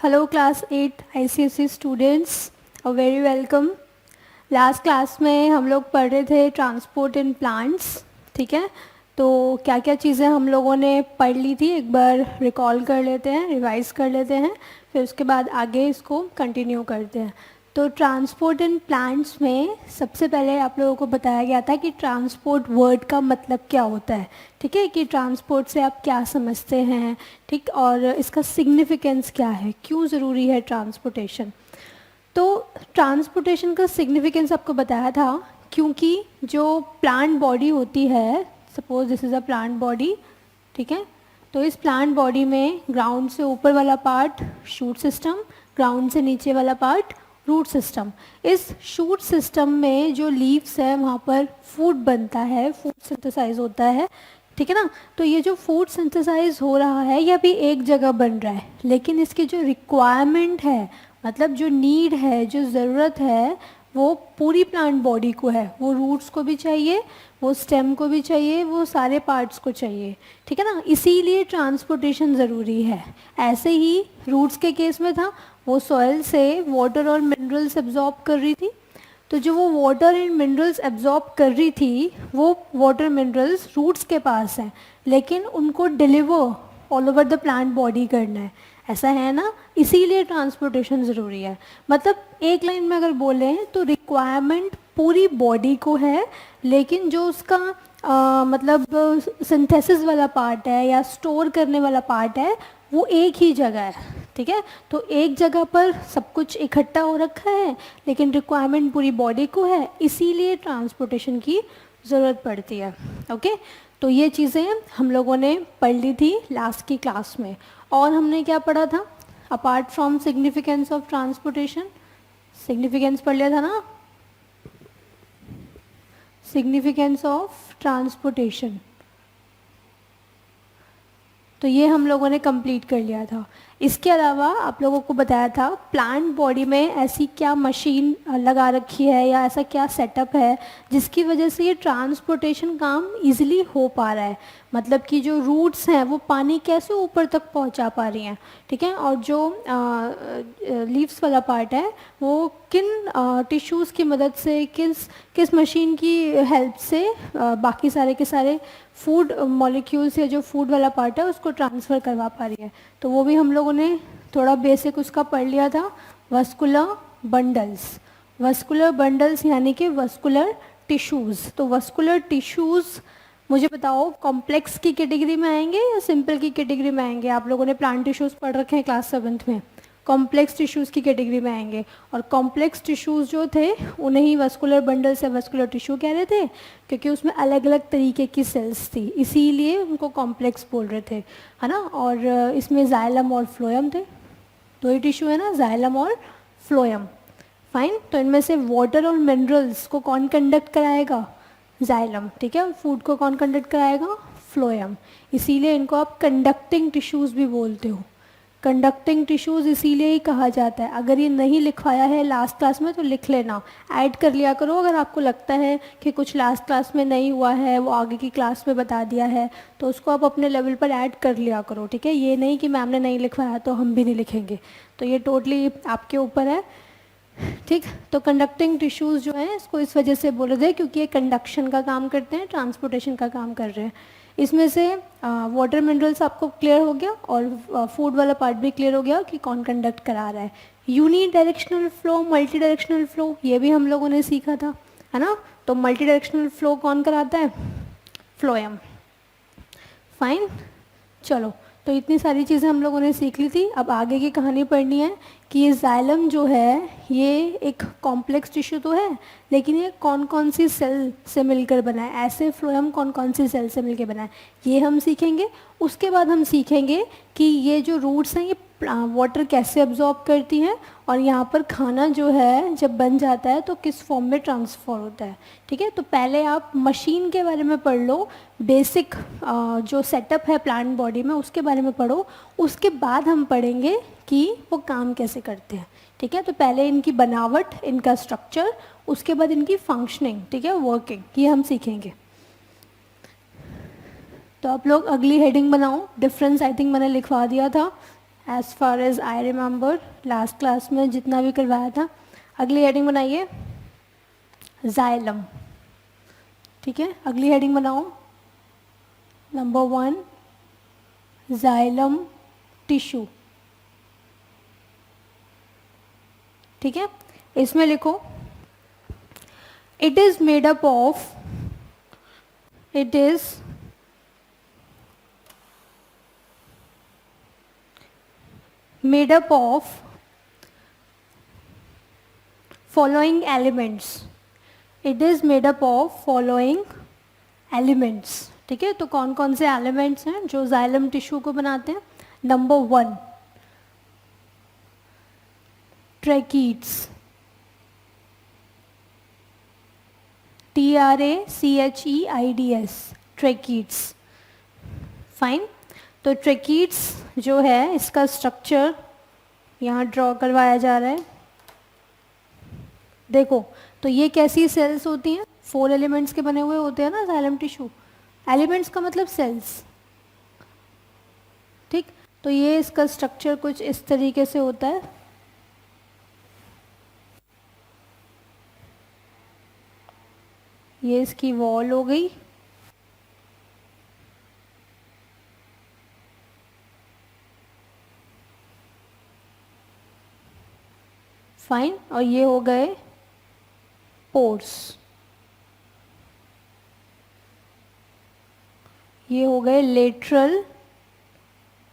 Hello class 8 ICSE students, a very welcome. Last class में हम लोग पढ़ रहे थे ट्रांसपोर्ट इन प्लांट्स। ठीक है, तो क्या क्या चीज़ें हम लोगों ने पढ़ ली थी एक बार रिकॉल कर लेते हैं, रिवाइज कर लेते हैं, फिर उसके बाद आगे इसको कंटिन्यू करते हैं। तो ट्रांसपोर्ट इन प्लांट्स में सबसे पहले आप लोगों को बताया गया था कि ट्रांसपोर्ट वर्ड का मतलब क्या होता है। ठीक है, कि ट्रांसपोर्ट से आप क्या समझते हैं, ठीक, और इसका सिग्निफिकेंस क्या है, क्यों ज़रूरी है ट्रांसपोर्टेशन। तो ट्रांसपोर्टेशन का सिग्निफिकेंस आपको बताया था क्योंकि जो प्लांट बॉडी होती है, suppose this is a plant body, ठीक है, तो इस प्लांट बॉडी में ग्राउंड से ऊपर वाला पार्ट शूट सिस्टम, ग्राउंड से नीचे वाला पार्ट रूट सिस्टम। इस शूट सिस्टम में जो लीव्स है वहाँ पर फूड बनता है, फूड सिंथेसाइज होता है। ठीक है ना, तो ये जो फूड सिंथेसाइज हो रहा है ये अभी एक जगह बन रहा है, लेकिन इसकी जो रिक्वायरमेंट है, मतलब जो नीड है, जो ज़रूरत है, वो पूरी प्लांट बॉडी को है। वो रूट्स को भी चाहिए, वो स्टेम को भी चाहिए, वो सारे पार्ट्स को चाहिए। ठीक है ना, इसीलिए ट्रांसपोर्टेशन ज़रूरी है। ऐसे ही रूट्स के केस में था, वो सॉइल से वाटर और मिनरल्स एब्जॉर्ब कर रही थी, तो जो वो वाटर एंड मिनरल्स एब्जॉर्ब कर रही थी वो वाटर मिनरल्स रूट्स के पास हैं, लेकिन उनको deliver all over the plant body करना है, ऐसा है ना, इसीलिए ट्रांसपोर्टेशन ज़रूरी है। मतलब एक लाइन में अगर बोलें तो रिक्वायरमेंट पूरी बॉडी को है, लेकिन जो उसका मतलब सिंथेसिस वाला पार्ट है या स्टोर करने वाला पार्ट है वो एक ही जगह है। ठीक है, तो एक जगह पर सब कुछ इकट्ठा हो रखा है, लेकिन रिक्वायरमेंट पूरी बॉडी को है, इसीलिए ट्रांसपोर्टेशन की ज़रूरत पड़ती है। ओके, तो ये चीज़ें हम लोगों ने पढ़ ली थी लास्ट की क्लास में। और हमने क्या पढ़ा था apart from significance of transportation? Significance पढ़ लिया था ना, सिग्निफिकेंस ऑफ ट्रांसपोर्टेशन, तो ये हम लोगों ने कंप्लीट कर लिया था। इसके अलावा आप लोगों को बताया था प्लांट बॉडी में ऐसी क्या मशीन लगा रखी है या ऐसा क्या सेटअप है जिसकी वजह से ये ट्रांसपोर्टेशन काम इजीली हो पा रहा है। मतलब कि जो रूट्स हैं वो पानी कैसे ऊपर तक पहुंचा पा रही हैं, ठीक है, और जो लीव्स वाला पार्ट है वो किन टिश्यूज़ की मदद से, किस किस मशीन की हेल्प से बाकी सारे के सारे फूड मॉलिक्यूल्स या जो फूड वाला पार्ट है उसको ट्रांसफ़र करवा पा रही है। तो वो भी हम लोगों ने थोड़ा बेसिक उसका पढ़ लिया था। वस्कुलर बंडल्स, वस्कुलर बंडल्स यानी कि वस्कुलर टिश्यूज़। तो वस्कुलर टिश्यूज़ मुझे बताओ कॉम्प्लेक्स की कैटेगरी में आएंगे या सिंपल की कैटेगरी में आएंगे? आप लोगों ने प्लांट टिश्यूज़ पढ़ रखे हैं क्लास 7th में, कॉम्प्लेक्स टिश्यूज़ की कैटेगरी में आएंगे। और कॉम्प्लेक्स टिश्यूज़ जो थे उन्हें ही वस्कुलर बंडल से वस्कुलर टिश्यू कह रहे थे, क्योंकि उसमें अलग अलग तरीके की सेल्स थी, इसीलिए उनको कॉम्प्लेक्स बोल रहे थे, है ना। और इसमें जाइलम और फ्लोएम थे, दो ही टिश्यू है ना, जाइलम और फ्लोएम। फाइन, तो इनमें से वाटर और मिनरल्स को कौन कंडक्ट कराएगा? जाइलम, ठीक है। फूड को कौन कंडक्ट कराएगा? फ्लोएम। इसीलिए इनको आप कंडक्टिंग टिश्यूज़ भी बोलते हो। कंडक्टिंग टिश्यूज़ इसीलिए ही कहा जाता है। अगर ये नहीं लिखवाया है लास्ट क्लास में तो लिख लेना, ऐड कर लिया करो। अगर आपको लगता है कि कुछ लास्ट क्लास में नहीं हुआ है, वो आगे की क्लास में बता दिया है, तो उसको आप अपने लेवल पर ऐड कर लिया करो, ठीक है। ये नहीं कि मैम ने नहीं लिखवाया तो हम भी नहीं लिखेंगे, तो ये टोटली आपके ऊपर है, ठीक। तो कंडक्टिंग टिश्यूज़ जो हैं इसको इस वजह से बोले गए क्योंकि ये कंडक्शन का काम करते हैं, ट्रांसपोर्टेशन का काम कर रहे हैं। इसमें से वाटर मिनरल्स आपको क्लियर हो गया और फूड वाला पार्ट भी क्लियर हो गया कि कौन कंडक्ट करा रहा है। Unidirectional flow, multidirectional flow, ये भी हम लोगों ने सीखा था, है ना। तो मल्टी डायरेक्शनल फ्लो कौन कराता है? फ्लोएम। फाइन, चलो, तो इतनी सारी चीज़ें हम लोगों ने सीख ली थी। अब आगे की कहानी पढ़नी है कि ये जाइलम जो है ये एक कॉम्प्लेक्स टिश्यू तो है, लेकिन ये कौन कौन सी सेल से मिलकर बना है, ऐसे फ्लोएम कौन कौन सी सेल से मिलकर बना है, ये हम सीखेंगे। उसके बाद हम सीखेंगे कि ये जो रूट्स हैं ये वाटर कैसे अब्जॉर्ब करती हैं, और यहाँ पर खाना जो है जब बन जाता है तो किस फॉर्म में ट्रांसफ़र होता है, ठीक है। तो पहले आप मशीन के बारे में पढ़ लो, बेसिक जो सेटअप है प्लांट बॉडी में उसके बारे में पढ़ो, उसके बाद हम पढ़ेंगे कि वो काम कैसे करते हैं, ठीक है। तो पहले इनकी बनावट, इनका स्ट्रक्चर, उसके बाद इनकी फंक्शनिंग, ठीक है, वर्किंग, ये हम सीखेंगे। तो आप लोग अगली हेडिंग बनाओ। डिफरेंस आई थिंक मैंने लिखवा दिया था, as far as I remember last class में जितना भी करवाया था। अगली हेडिंग बनाइए, जाइलम। ठीक है, अगली हेडिंग बनाओ, नंबर 1 जाइलम टिश्यू। ठीक है, इसमें लिखो it is made up of, it is made up of following elements, it is made up of following elements. ठीक है, तो कौन कौन से एलिमेंट्स हैं जो जाइलम टिश्यू को बनाते हैं? Number 1 tracheids, TRACHEIDS, tracheids. Fine, तो ट्रैकीड्स जो है इसका स्ट्रक्चर यहाँ ड्रॉ करवाया जा रहा है। देखो, तो ये कैसी सेल्स होती हैं? 4 एलिमेंट्स के बने हुए होते हैं ना जाइलम टिश्यू। एलिमेंट्स का मतलब सेल्स। ठीक, तो ये इसका स्ट्रक्चर कुछ इस तरीके से होता है। ये इसकी वॉल हो गई। फाइन, और ये हो गए पोर्स, ये हो गए लेटरल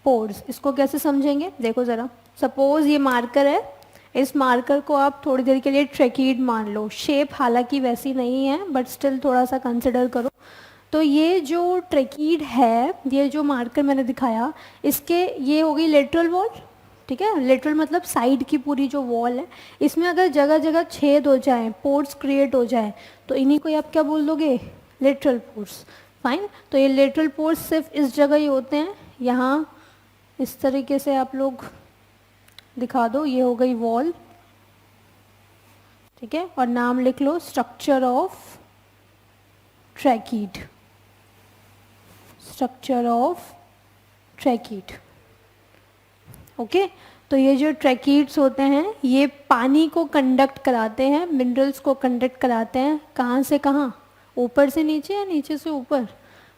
पोर्स। इसको कैसे समझेंगे? देखो ज़रा, सपोज ये मार्कर है, इस मार्कर को आप थोड़ी देर के लिए ट्रैकीड मान लो। शेप हालांकि वैसी नहीं है बट स्टिल थोड़ा सा कंसिडर करो। तो ये जो ट्रैकीड है, ये जो मार्कर मैंने दिखाया, इसके ये हो गई लेटरल वॉल। ठीक है, लेटरल मतलब साइड की पूरी जो वॉल है, इसमें अगर जगह जगह छेद हो जाए, पोर्स क्रिएट हो जाए, तो इन्हीं को आप क्या बोल दोगे? Lateral pores. फाइन, तो ये लेटरल पोर्स सिर्फ इस जगह ही होते हैं। यहाँ इस तरीके से आप लोग दिखा दो, ये हो गई वॉल। ठीक है, और नाम लिख लो structure of tracheid, structure of tracheid. Okay, तो ये जो ट्रैकीड्स होते हैं ये पानी को कंडक्ट कराते हैं, मिनरल्स को कंडक्ट कराते हैं। कहाँ से कहाँ? ऊपर से नीचे या नीचे से ऊपर?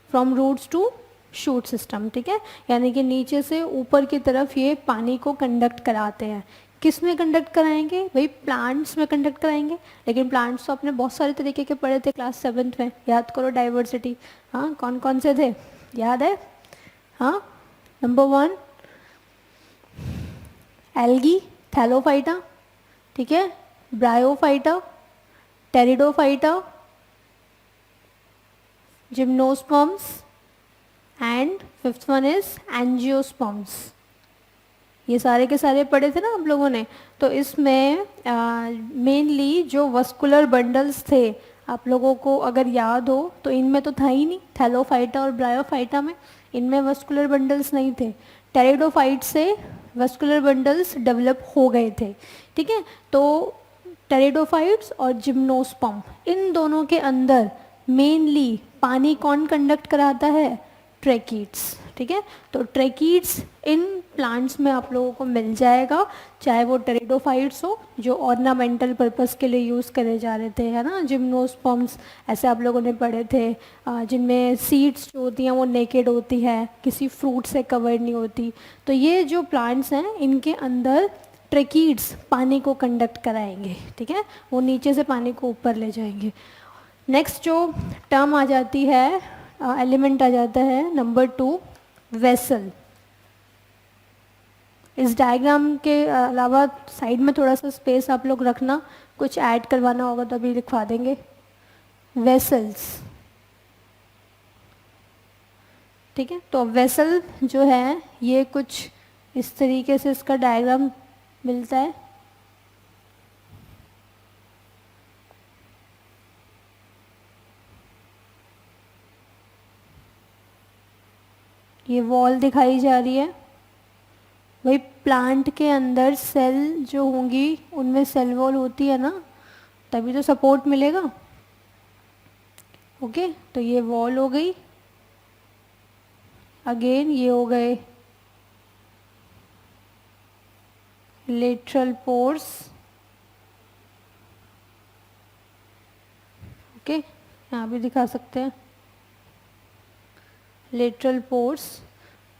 From roots to shoot system. ठीक है, यानी कि नीचे से ऊपर की तरफ ये पानी को कंडक्ट कराते हैं। किस में कंडक्ट कराएंगे? भाई प्लांट्स में कंडक्ट कराएंगे। लेकिन प्लांट्स तो अपने बहुत सारे तरीके के पढ़े थे क्लास 7th में, याद करो डाइवर्सिटी। हाँ, कौन कौन से थे, याद है? हाँ, नंबर 1 एल्गी, थैलोफाइटा। ठीक है, bryophyta, pteridophyta, gymnosperms and 5th one is angiosperms. ये सारे के सारे पढ़े थे ना आप लोगों ने। तो इसमें मेनली जो वस्कुलर बंडल्स थे, आप लोगों को अगर याद हो तो इनमें तो था ही नहीं, थैलोफाइटा और ब्रायोफाइटा में इनमें वस्कुलर बंडल्स नहीं थे। टेरिडोफाइट से वस्कुलर बंडल्स डेवलप हो गए थे। ठीक है, तो टेरिडोफाइट्स और जिम्नोस्पर्म, इन दोनों के अंदर मेनली पानी कौन कंडक्ट कराता है? ट्रैकीड्स। ठीक है, तो ट्रैकीड्स इन प्लांट्स में आप लोगों को मिल जाएगा, चाहे वो टेरिडोफाइट्स हो जो ऑर्नामेंटल पर्पस के लिए यूज़ करे जा रहे थे, है ना। जिम्नोस्पर्म्स ऐसे आप लोगों ने पढ़े थे, जिनमें सीड्स जो होती हैं वो नेकेड होती है, किसी फ्रूट से कवर नहीं होती। तो ये जो प्लांट्स हैं इनके अंदर ट्रैकीड्स पानी को कंडक्ट कराएंगे। ठीक है, वो नीचे से पानी को ऊपर ले जाएंगे। नेक्स्ट जो टर्म आ जाती है, एलिमेंट आ जाता है नंबर 2 वेसल। इस डायग्राम के अलावा साइड में थोड़ा सा स्पेस आप लोग रखना, कुछ ऐड करवाना होगा तो अभी लिखवा देंगे। वेसल्स। ठीक है, तो वेसल जो है ये कुछ इस तरीके से इसका डायग्राम मिलता है। ये वॉल दिखाई जा रही है। वही प्लांट के अंदर सेल जो होंगी उनमें सेल वॉल होती है ना, तभी तो सपोर्ट मिलेगा। ओके, तो ये वॉल हो गई। अगेन ये हो गए लेटरल पोर्स, ओके, यहाँ भी दिखा सकते हैं लेटरल पोर्स।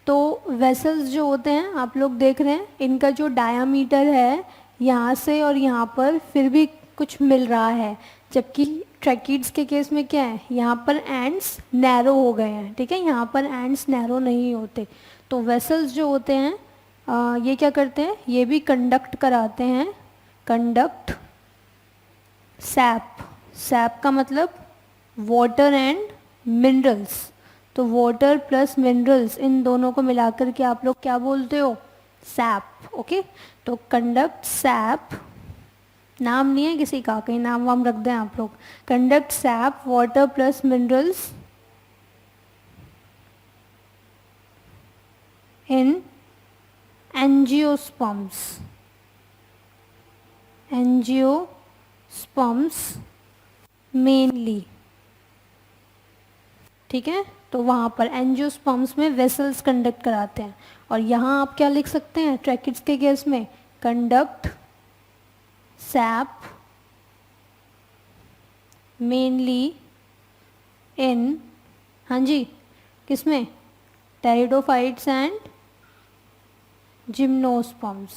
तो वेसल्स जो होते हैं आप लोग देख रहे हैं, इनका जो डायामीटर है यहाँ से और यहाँ पर फिर भी कुछ मिल रहा है, जबकि ट्रैकिड्स के केस में क्या है, यहाँ पर एंड्स नैरो हो गए हैं, ठीक है, यहाँ पर एंड्स नैरो नहीं होते। तो वेसल्स जो होते हैं ये क्या करते हैं, ये भी कंडक्ट कराते हैं, कंडक्ट सैप, सैप का मतलब वाटर एंड मिनरल्स, तो वाटर प्लस मिनरल्स इन दोनों को मिलाकर के आप लोग क्या बोलते हो, सैप, ओके। तो कंडक्ट सैप, नाम नहीं है किसी का, कहीं नाम वाम रख दें आप लोग, conduct SAP water plus minerals in angiosperms, angiosperms mainly, ठीक है। तो वहाँ पर एंजियोस्पर्म्स में वेसल्स कंडक्ट कराते हैं। और यहाँ आप क्या लिख सकते हैं ट्रैकिड्स के केस में, कंडक्ट सैप मेनली इन, हाँ जी, किसमें, टेरिडोफाइट्स एंड जिम्नोस्पर्म्स,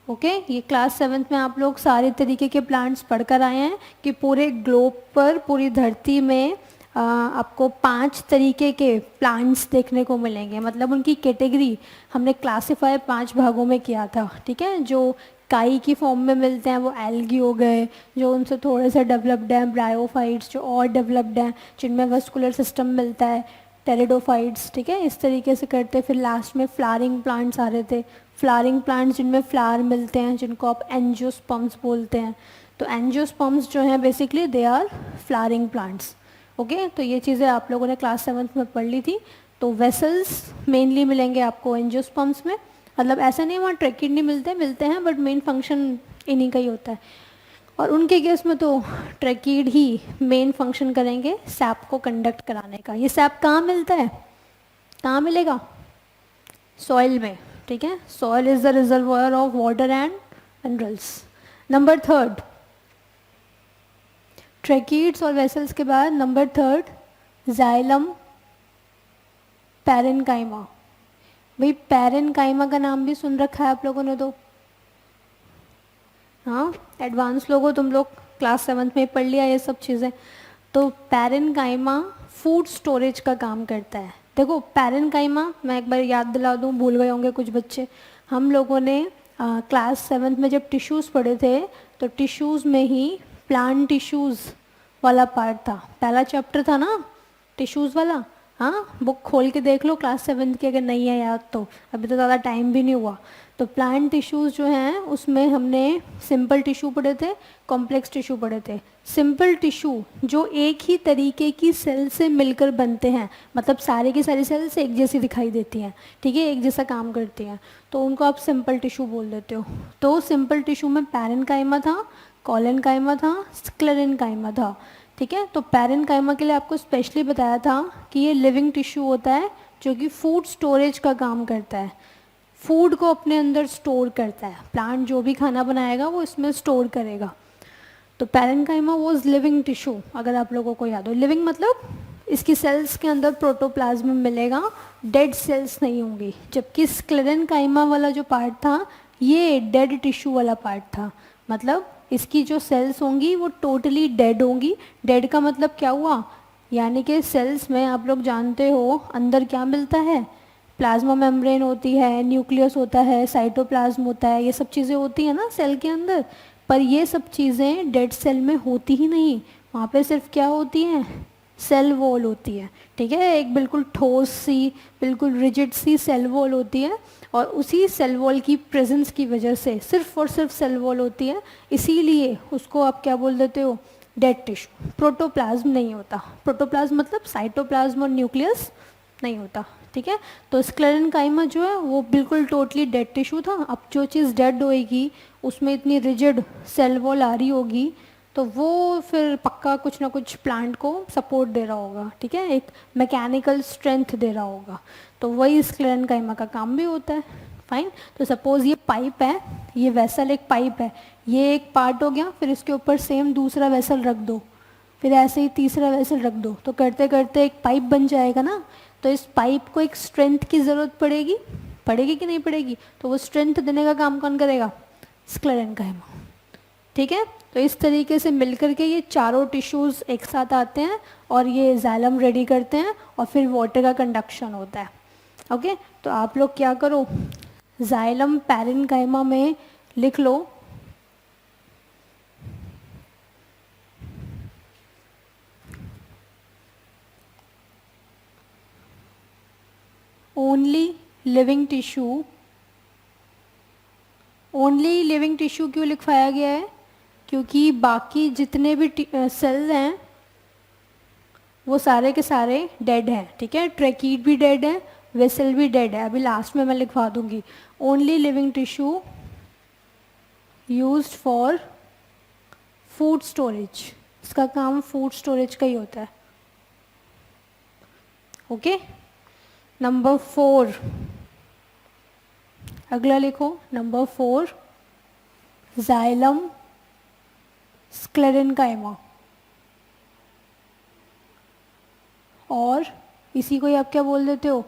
ओके। ये क्लास 7th में आप लोग सारे तरीके के प्लांट्स पढ़कर आए हैं कि पूरे ग्लोब पर, पूरी धरती में आपको 5 तरीके के प्लांट्स देखने को मिलेंगे, मतलब उनकी कैटेगरी हमने क्लासिफाई 5 भागों में किया था, ठीक है। जो काई की फॉर्म में मिलते हैं वो एल्गी हो गए, जो उनसे थोड़े से डेवलप्ड हैं ब्रायोफाइट्स, जो और डेवलप्ड हैं जिनमें वस्कुलर सिस्टम मिलता है, टेरिडोफाइट्स, ठीक है, इस तरीके से करते। फिर लास्ट में फ्लावरिंग प्लांट्स आ रहे थे, फ्लावरिंग प्लांट्स जिनमें फ्लावर मिलते हैं, जिनको आप एंजियोस्पर्म्स बोलते हैं। तो एंजियोस्पर्म्स जो हैं basically they are flowering plants, okay. तो ये चीज़ें आप लोगों ने क्लास 7th में पढ़ ली थी। तो वेसल्स मेनली मिलेंगे आपको एंजियोस्पर्म्स में, मतलब ऐसा नहीं है वहाँ ट्रैकिड नहीं मिलते, मिलते हैं, बट मेन फंक्शन इन्हीं का ही होता है। और उनके केस में तो ट्रैकिड ही मेन फंक्शन करेंगे सैप को कंडक्ट कराने का। ये सैप कहाँ मिलता है, कहाँ मिलेगा, सॉइल में, ठीक है। Soil is the reservoir of water and minerals. Number 3, tracheids और वेसल्स के बाद नंबर 3 जाइलम पैरेन्काइमा। भाई पैरेन्काइमा का नाम भी सुन रखा है आप लोगों ने तो, हाँ, एडवांस लोग हो तुम लोग, क्लास 7th में पढ़ लिया ये सब चीज़ें। तो पैरेन्काइमा फूड स्टोरेज का काम करता है। देखो पैरेन्काइमा, मैं एक बार याद दिला दूँ, भूल गए होंगे कुछ बच्चे, हम लोगों ने क्लास 7th में जब टिश्यूज़ पढ़े थे तो टिश्यूज़ में ही प्लांट टिश्यूज़ वाला पार्ट था, पहला चैप्टर था ना टिश्यूज़ वाला, हाँ, बुक खोल के देख लो क्लास 7th की, अगर नहीं है याद तो, अभी तो ज़्यादा टाइम भी नहीं हुआ। तो प्लांट टिश्यूज़ जो हैं उसमें हमने सिंपल टिश्यू पढ़े थे, कॉम्प्लेक्स टिश्यू पढ़े थे। सिंपल टिश्यू जो एक ही तरीके की सेल से मिलकर बनते हैं, मतलब सारे की सारी सेल्स एक जैसी दिखाई देती हैं, ठीक है, एक जैसा काम करती हैं, तो उनको आप सिंपल टिश्यू बोल देते हो। तो सिंपल टिश्यू में पैरेन्काइमा था, कॉलेन्काइमा था, स्क्लेरेन्काइमा था, ठीक है। तो पैरेन्काइमा के लिए आपको स्पेशली बताया था कि ये लिविंग टिश्यू होता है जो कि फूड स्टोरेज का काम करता है, फूड को अपने अंदर स्टोर करता है, प्लांट जो भी खाना बनाएगा वो इसमें स्टोर करेगा। तो पैरेन्काइमा वॉज लिविंग टिश्यू, अगर आप लोगों को याद हो, लिविंग मतलब इसकी सेल्स के अंदर प्रोटोप्लाज्म मिलेगा, डेड सेल्स नहीं होंगी, जबकि स्क्लेरेन्काइमा वाला जो पार्ट था ये डेड टिश्यू वाला पार्ट था, मतलब इसकी जो सेल्स होंगी वो टोटली डेड होंगी। डेड का मतलब क्या हुआ, यानी कि सेल्स में आप लोग जानते हो अंदर क्या मिलता है, प्लाज्मा मेम्ब्रेन होती है, न्यूक्लियस होता है, साइटोप्लाज्म होता है, ये सब चीज़ें होती हैं ना सेल के अंदर, पर ये सब चीज़ें डेड सेल में होती ही नहीं, वहाँ पे सिर्फ क्या होती हैं, सेल वॉल होती है, ठीक है, एक बिल्कुल ठोस सी, बिल्कुल रिजिड सी सेल वॉल होती है। और उसी सेल वॉल की प्रेजेंस की वजह से, सिर्फ और सिर्फ सेल वॉल होती है, इसीलिए उसको आप क्या बोल देते हो, डेड टिश्यू। प्रोटोप्लाज्म नहीं होता, प्रोटोप्लाज्म मतलब साइटोप्लाज्म और न्यूक्लियस नहीं होता, ठीक है। तो स्क्लेरेन्काइमा जो है वो बिल्कुल टोटली डेड टिश्यू था। अब जो चीज़ डेड होएगी उसमें इतनी रिजिड सेल वॉल आ रही होगी तो वो फिर पक्का कुछ ना कुछ प्लांट को सपोर्ट दे रहा होगा, ठीक है, एक मैकेनिकल स्ट्रेंथ दे रहा होगा। तो वही स्क्लेरेन्काइमा का काम भी होता है, फाइन। तो सपोज ये पाइप है, ये वेसल एक पाइप है, ये एक पार्ट हो गया, फिर इसके ऊपर सेम दूसरा वेसल रख दो, फिर ऐसे ही तीसरा वेसल रख दो, तो करते करते एक पाइप बन जाएगा ना। तो इस पाइप को एक स्ट्रेंथ की ज़रूरत पड़ेगी, पड़ेगी कि नहीं पड़ेगी? तो वो स्ट्रेंथ देने का काम कौन करेगा? स्क्लेरेन्काइमा। ठीक है, तो इस तरीके से मिलकर के ये चारों टिश्यूज़ एक साथ आते हैं और ये जाइलम रेडी करते हैं और फिर वाटर का कंडक्शन होता है। ओके, तो आप लोग क्या करो, जाइलम पैरेन्काइमा में लिख लो only living tissue. Only living tissue क्यों लिखवाया गया है? क्योंकि बाकी जितने भी सेल्स हैं वो सारे के सारे डेड हैं। ठीक है, ट्रैकीड भी डेड है, वेसल भी डेड है, अभी लास्ट में मैं लिखवा दूंगी। Only living tissue used for food storage, इसका काम फूड स्टोरेज का ही होता है। ओके, नंबर 4, अगला लिखो नंबर 4, जाइलम स्क्लेरेन्काइमा, और इसी को ही आप क्या बोल देते हो?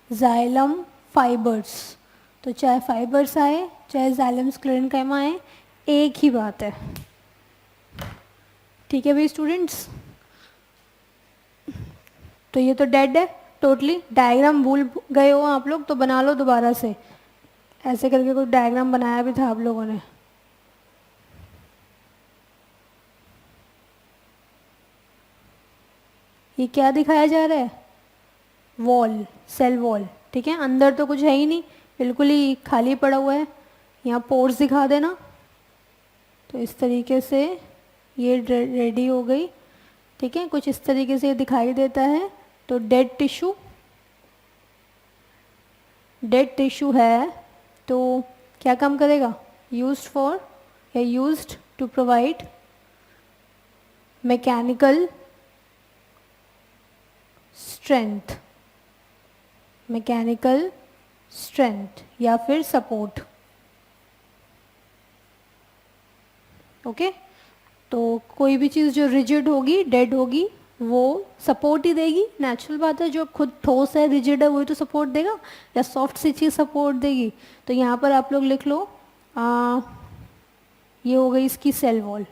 Xylem fibres. तो चाहे फाइबर्स आए चाहे जाइलम स्क्लेरेन्काइमा आए, एक ही बात है। ठीक है भाई स्टूडेंट्स, तो ये तो डेड है टोटली। डायग्राम भूल गए हो आप लोग तो बना लो दोबारा से, ऐसे करके कोई डायग्राम बनाया भी था आप लोगों ने। ये क्या दिखाया जा रहा है? Wall, cell wall. ठीक है, अंदर तो कुछ है ही नहीं, बिल्कुल ही खाली पड़ा हुआ है। यहाँ पोर्स दिखा देना। तो इस तरीके से ये रेडी हो गई। ठीक है, कुछ इस तरीके से दिखाई देता है। तो डेड टिश्यू, डेड टिश्यू है तो क्या काम करेगा? यूज्ड फॉर या used to provide mechanical strength, mechanical strength या फिर सपोर्ट। ओके, तो कोई भी चीज़ जो रिजिड होगी, डेड होगी, वो सपोर्ट ही देगी। नेचुरल बात है, जो खुद ठोस है, रिजिड है, वही तो सपोर्ट देगा, या सॉफ्ट सी चीज़ सपोर्ट देगी। तो यहाँ पर आप लोग लिख लो ये हो गई इसकी सेल वॉल।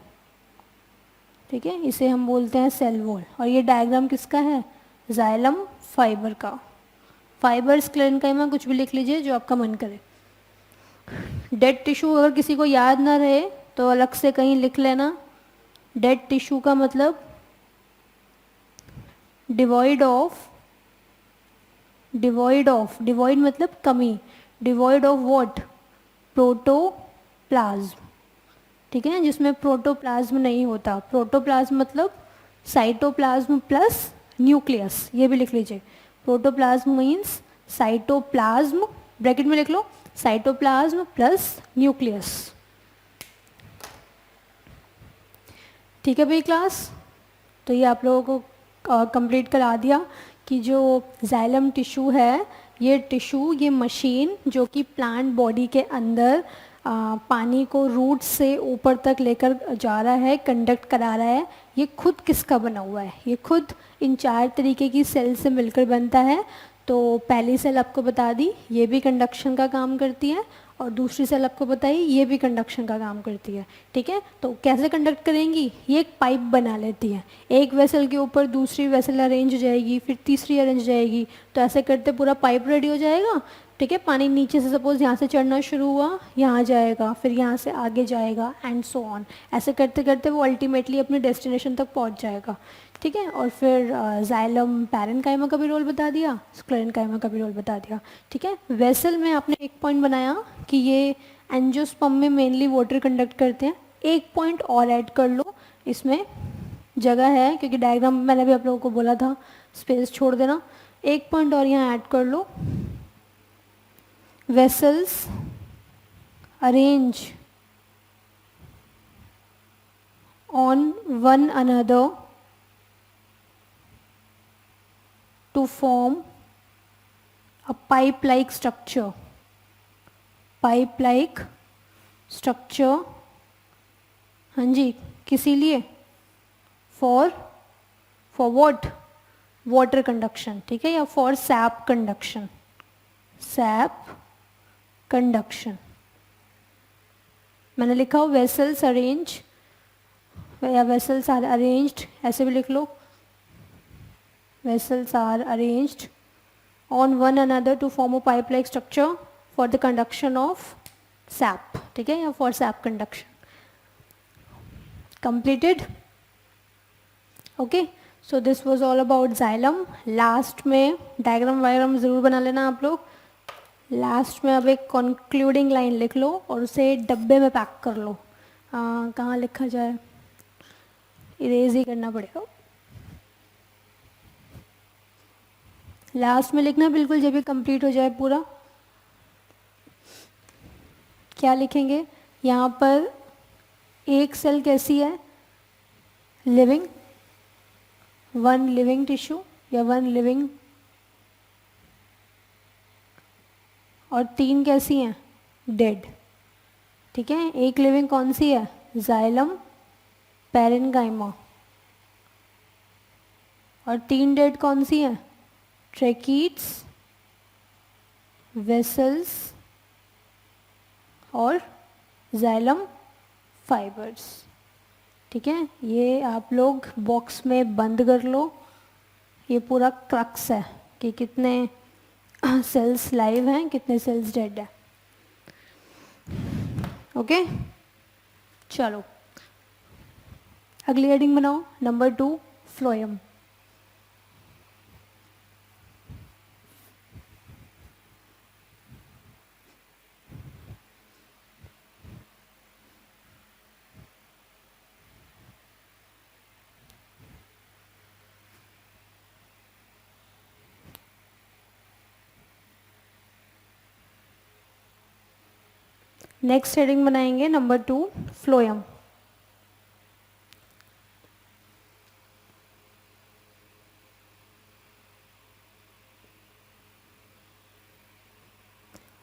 ठीक है, इसे हम बोलते हैं सेल वॉल। और ये डायग्राम किसका है? जाइलम फाइबर का। फाइबर स्क्लेरेन्काइमा कुछ भी लिख लीजिए जो आपका मन करे। डेड टिश्यू अगर किसी को याद ना रहे तो अलग से कहीं लिख लेना। डेड टिश्यू का मतलब डिवॉइड ऑफ, डिवॉइड मतलब कमी, डिवॉइड ऑफ व्हाट? प्रोटोप्लाज्म। ठीक है, जिसमें प्रोटोप्लाज्म नहीं होता। प्रोटोप्लाज्म मतलब साइटोप्लाज्म प्लस न्यूक्लियस, ये भी लिख लीजिए। प्रोटोप्लाज्म मीन्स साइटोप्लाज्म, ब्रैकेट में लिख लो, साइटोप्लाज्म प्लस न्यूक्लियस। ठीक है भाई क्लास, तो ये आप लोगों को कंप्लीट करा दिया कि जो जाइलम टिश्यू है, ये टिश्यू, ये मशीन जो कि प्लांट बॉडी के अंदर पानी को रूट से ऊपर तक लेकर जा रहा है, कंडक्ट करा रहा है, ये खुद किसका बना हुआ है? ये खुद इन 4 तरीके की सेल से मिलकर बनता है। तो पहली सेल आपको बता दी, ये भी कंडक्शन का काम करती है, और दूसरी सेल आपको बताई, ये भी कंडक्शन का काम करती है। ठीक है, तो कैसे कंडक्ट करेंगी? ये एक पाइप बना लेती है, एक वेसल के ऊपर दूसरी वेसल अरेंज हो जाएगी, फिर तीसरी अरेंज हो जाएगी, तो ऐसे करते पूरा पाइप रेडी हो जाएगा। ठीक है, पानी नीचे से सपोज यहाँ से चढ़ना शुरू हुआ, यहाँ जाएगा, फिर यहाँ से आगे जाएगा, एंड सो ऑन। ऐसे करते करते वो अल्टीमेटली अपने डेस्टिनेशन तक पहुँच जाएगा। ठीक है, और फिर जाइलम पैरेन्काइमा का भी रोल बता दिया, स्क्लेरेन्काइमा का भी रोल बता दिया। ठीक है, वेसल में आपने एक पॉइंट बनाया कि ये एंजियोस्पर्म में मेनली वाटर कंडक्ट करते हैं। एक पॉइंट और ऐड कर लो, इसमें जगह है क्योंकि डायग्राम मैंने भी आप लोगों को बोला था स्पेस छोड़ देना। एक पॉइंट और यहाँ ऐड कर लो, vessels arrange on one another to form a pipe-like structure. Pipe like structure, हाँ जी, किसी लिए, फॉर व्हाट, वाटर कंडक्शन, ठीक है, या for sap conduction, sap conduction. मैंने लिखा हो वेसल्स अरेंज या वेसल्स आर अरेंज्ड, ऐसे भी लिख लो, vessels are arranged on one another to form a pipe like structure for the conduction of sap, ठीक है, या for sap conduction. Completed, okay. So this was all about xylem. Last में diagram वायग्राम ज़रूर बना लेना आप लोग। लास्ट में अब एक कंक्लूडिंग लाइन लिख लो और उसे डब्बे में पैक कर लो। कहाँ लिखा जाए, इरेज ही करना पड़ेगा। लास्ट में लिखना बिल्कुल जब ये कंप्लीट हो जाए पूरा। क्या लिखेंगे यहाँ पर, एक सेल कैसी है, लिविंग, वन लिविंग टिश्यू या वन लिविंग, और 3 कैसी हैं, डेड, ठीक है। एक लिविंग कौन सी है, जाइलम पैरेन्काइमा, और 3 डेड कौन सी हैं, ट्रैकीड्स, वेसल्स और जाइलम फाइबर्स, ठीक है। ये आप लोग बॉक्स में बंद कर लो। ये पूरा क्रक्स है कि कितने सेल्स लाइव हैं, कितने सेल्स डेड है, ओके। चलो अगली हेडिंग बनाओ, नंबर 2, फ्लोएम। नेक्स्ट हेडिंग बनाएंगे नंबर 2, फ्लोएम।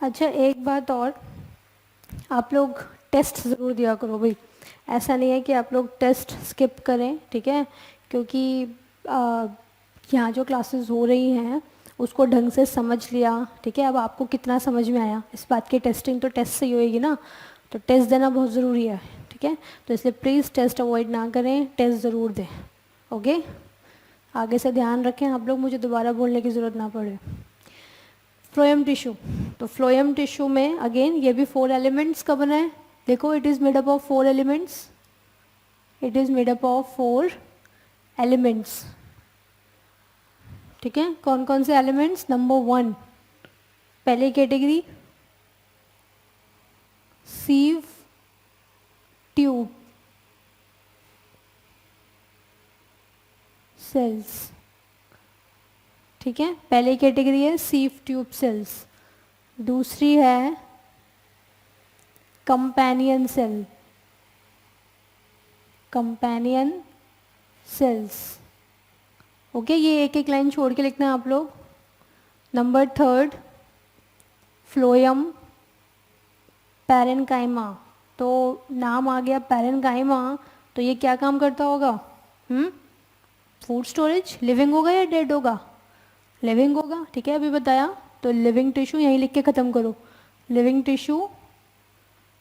अच्छा एक बात और, आप लोग टेस्ट ज़रूर दिया करो भाई। ऐसा नहीं है कि आप लोग टेस्ट स्किप करें, ठीक है, क्योंकि यहाँ जो क्लासेस हो रही हैं उसको ढंग से समझ लिया, ठीक है। अब आपको कितना समझ में आया, इस बात की टेस्टिंग तो टेस्ट से ही होएगी ना, तो टेस्ट देना बहुत ज़रूरी है, ठीक है। तो इसलिए प्लीज़ टेस्ट अवॉइड ना करें, टेस्ट ज़रूर दें, ओके। आगे से ध्यान रखें आप लोग, मुझे दोबारा बोलने की ज़रूरत ना पड़े। फ्लोएम टिश्यू, तो फ्लोएम टिश्यू में अगेन ये भी 4 एलिमेंट्स का बना है। देखो it is made up of 4 elements, it is made up of 4 elements, ठीक है। कौन कौन से एलिमेंट्स, नंबर 1 पहली कैटेगरी, सीव ट्यूब सेल्स, ठीक है, पहली कैटेगरी है सीव ट्यूब सेल्स। दूसरी है companion cell, companion cells, okay. ये एक एक लाइन छोड़ के लिखना है आप लोग। नंबर 3 फ्लोएम पैरेन्काइमा, तो नाम आ गया पैरेन्काइमा, तो ये क्या काम करता होगा, फूड स्टोरेज। लिविंग होगा या डेड होगा, लिविंग होगा, ठीक है, अभी बताया। तो लिविंग टिश्यू यहीं लिख के ख़त्म करो, लिविंग टिश्यू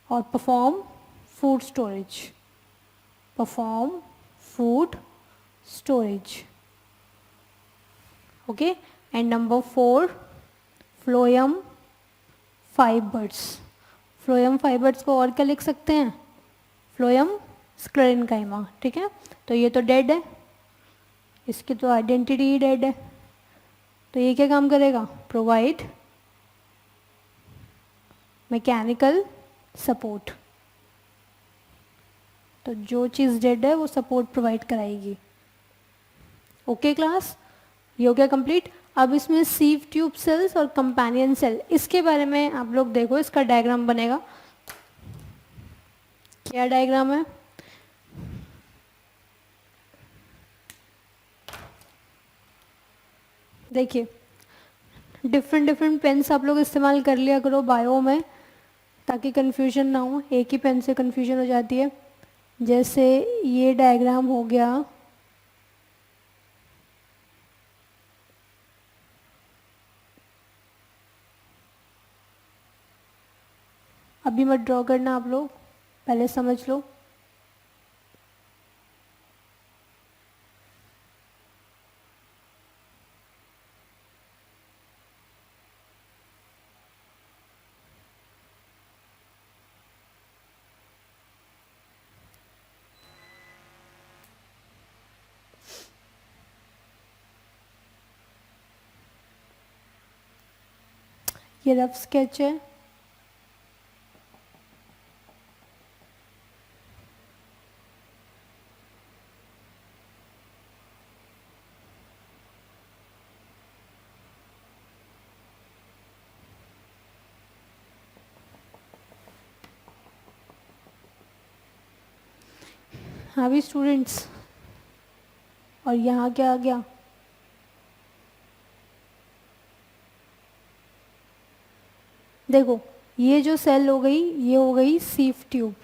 और perform food storage, perform food storage, okay. And number 4 phloem fibres, phloem fibres को और क्या लिख सकते हैं, फ्लोएम स्क्लेरेन्काइमा, ठीक है। तो ये तो डेड है, इसकी तो आइडेंटिटी ही डेड है, तो ये क्या काम करेगा, प्रोवाइड मैकेनिकल सपोर्ट। तो जो चीज़ डेड है वो सपोर्ट प्रोवाइड कराएगी, ओके क्लास। ये हो गया कंप्लीट। अब इसमें सीव ट्यूब सेल्स और कंपेनियन सेल, इसके बारे में आप लोग देखो, इसका डायग्राम बनेगा। क्या डायग्राम है, देखिए डिफरेंट डिफरेंट पेन्स आप लोग इस्तेमाल कर लिया करो बायो में, ताकि कन्फ्यूजन ना हो, एक ही पेन से कन्फ्यूजन हो जाती है। जैसे ये डायग्राम हो गया, अभी मत ड्रॉ करना आप लोग, पहले समझ लो। ये रफ स्केच है। हाँ भी स्टूडेंट्स, और यहाँ क्या आ गया, देखो ये जो सेल हो गई ये हो गई सीफ ट्यूब,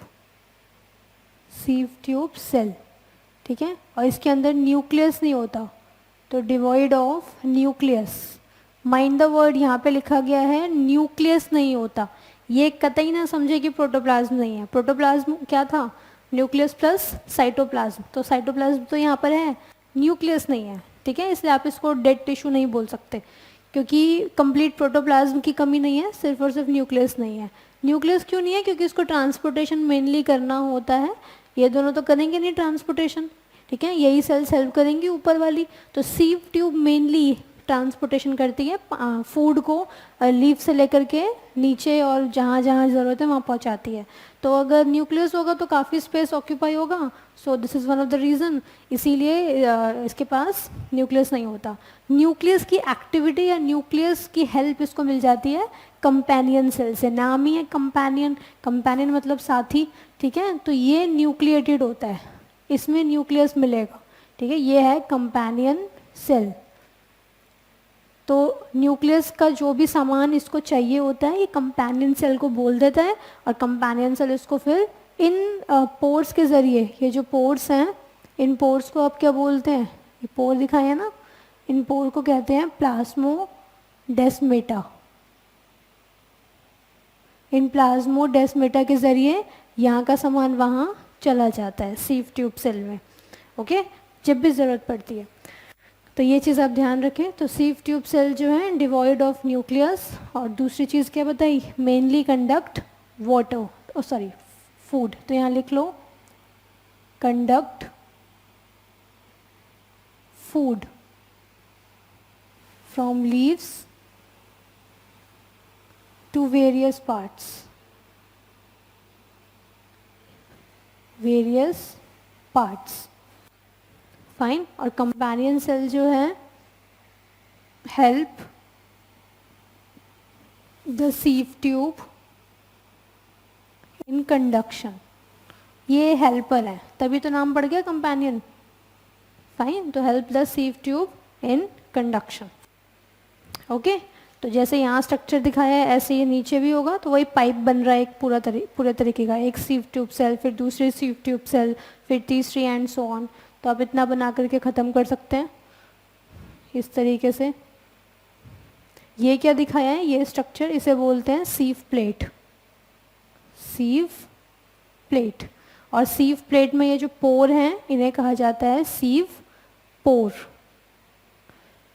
सीफ ट्यूब सेल, ठीक है। और इसके अंदर न्यूक्लियस नहीं होता, तो devoid of nucleus, mind the word, यहाँ पे लिखा गया है न्यूक्लियस नहीं होता। ये कतई ना समझे कि प्रोटोप्लाज्म नहीं है। प्रोटोप्लाज्म क्या था, न्यूक्लियस प्लस साइटोप्लाज्म, तो साइटोप्लाज्म तो यहाँ पर है, न्यूक्लियस नहीं है, ठीक है। इसलिए आप इसको डेड टिश्यू नहीं बोल सकते, क्योंकि कंप्लीट प्रोटोप्लाज्म की कमी नहीं है, सिर्फ और सिर्फ न्यूक्लियस नहीं है। न्यूक्लियस क्यों नहीं है, क्योंकि इसको ट्रांसपोर्टेशन मेनली करना होता है, ये दोनों तो करेंगे नहीं ट्रांसपोर्टेशन, ठीक है, यही सेल्स हेल्प करेंगी ऊपर वाली। तो सीव ट्यूब मेनली ट्रांसपोर्टेशन करती है फूड को लीफ से लेकर के नीचे और जहाँ जहाँ ज़रूरत है वहाँ पहुँचाती है। तो अगर न्यूक्लियस होगा तो काफ़ी स्पेस ऑक्यूपाई होगा, so this is one of the reason, इसीलिए इसके पास न्यूक्लियस नहीं होता। न्यूक्लियस की एक्टिविटी या न्यूक्लियस की हेल्प इसको मिल जाती है कंपेनियन सेल से, नाम ही है कंपेनियन, कंपेनियन मतलब साथी, ठीक है। तो ये न्यूक्लिएटेड होता है, इसमें न्यूक्लियस मिलेगा, ठीक है, ये है कंपेनियन सेल। तो न्यूक्लियस का जो भी सामान इसको चाहिए होता है ये कंपेनियन सेल को बोल देता है, और कंपेनियन सेल इसको फिर इन पोर्स के ज़रिए, ये जो पोर्स हैं इन पोर्स को आप क्या बोलते हैं, ये पोर दिखाए हैं ना, इन पोर को कहते हैं प्लाज्मोडेस्मेटा। इन प्लाज्मोडेस्मेटा के ज़रिए यहाँ का सामान वहाँ चला जाता है सीफ ट्यूब सेल में, ओके, जब भी ज़रूरत पड़ती है। तो ये चीज़ आप ध्यान रखें। तो सीफ ट्यूब सेल जो है डिवॉइड ऑफ न्यूक्लियस, और दूसरी चीज़ क्या बताई, mainly conduct water, sorry food, तो यहाँ लिख लो conduct food from leaves to various parts, various parts, fine. और कंपेनियन सेल जो है help the sieve tube in conduction, ये हेल्पर है तभी तो नाम पड़ गया कंपेनियन, फाइन। तो help the sieve tube in conduction, okay. तो जैसे यहाँ स्ट्रक्चर दिखाया है ऐसे ये नीचे भी होगा, तो वही पाइप बन रहा है एक पूरे तरीके का, एक सीफ ट्यूब सेल, फिर दूसरी सीफ ट्यूब सेल, फिर तीसरी एंड सो ऑन। तो आप इतना बना करके ख़त्म कर सकते हैं इस तरीके से। ये क्या दिखाया है, ये स्ट्रक्चर, इसे बोलते हैं सीफ प्लेट, सीफ प्लेट। और सीफ प्लेट में ये जो पोर हैं इन्हें कहा जाता है सीफ पोर,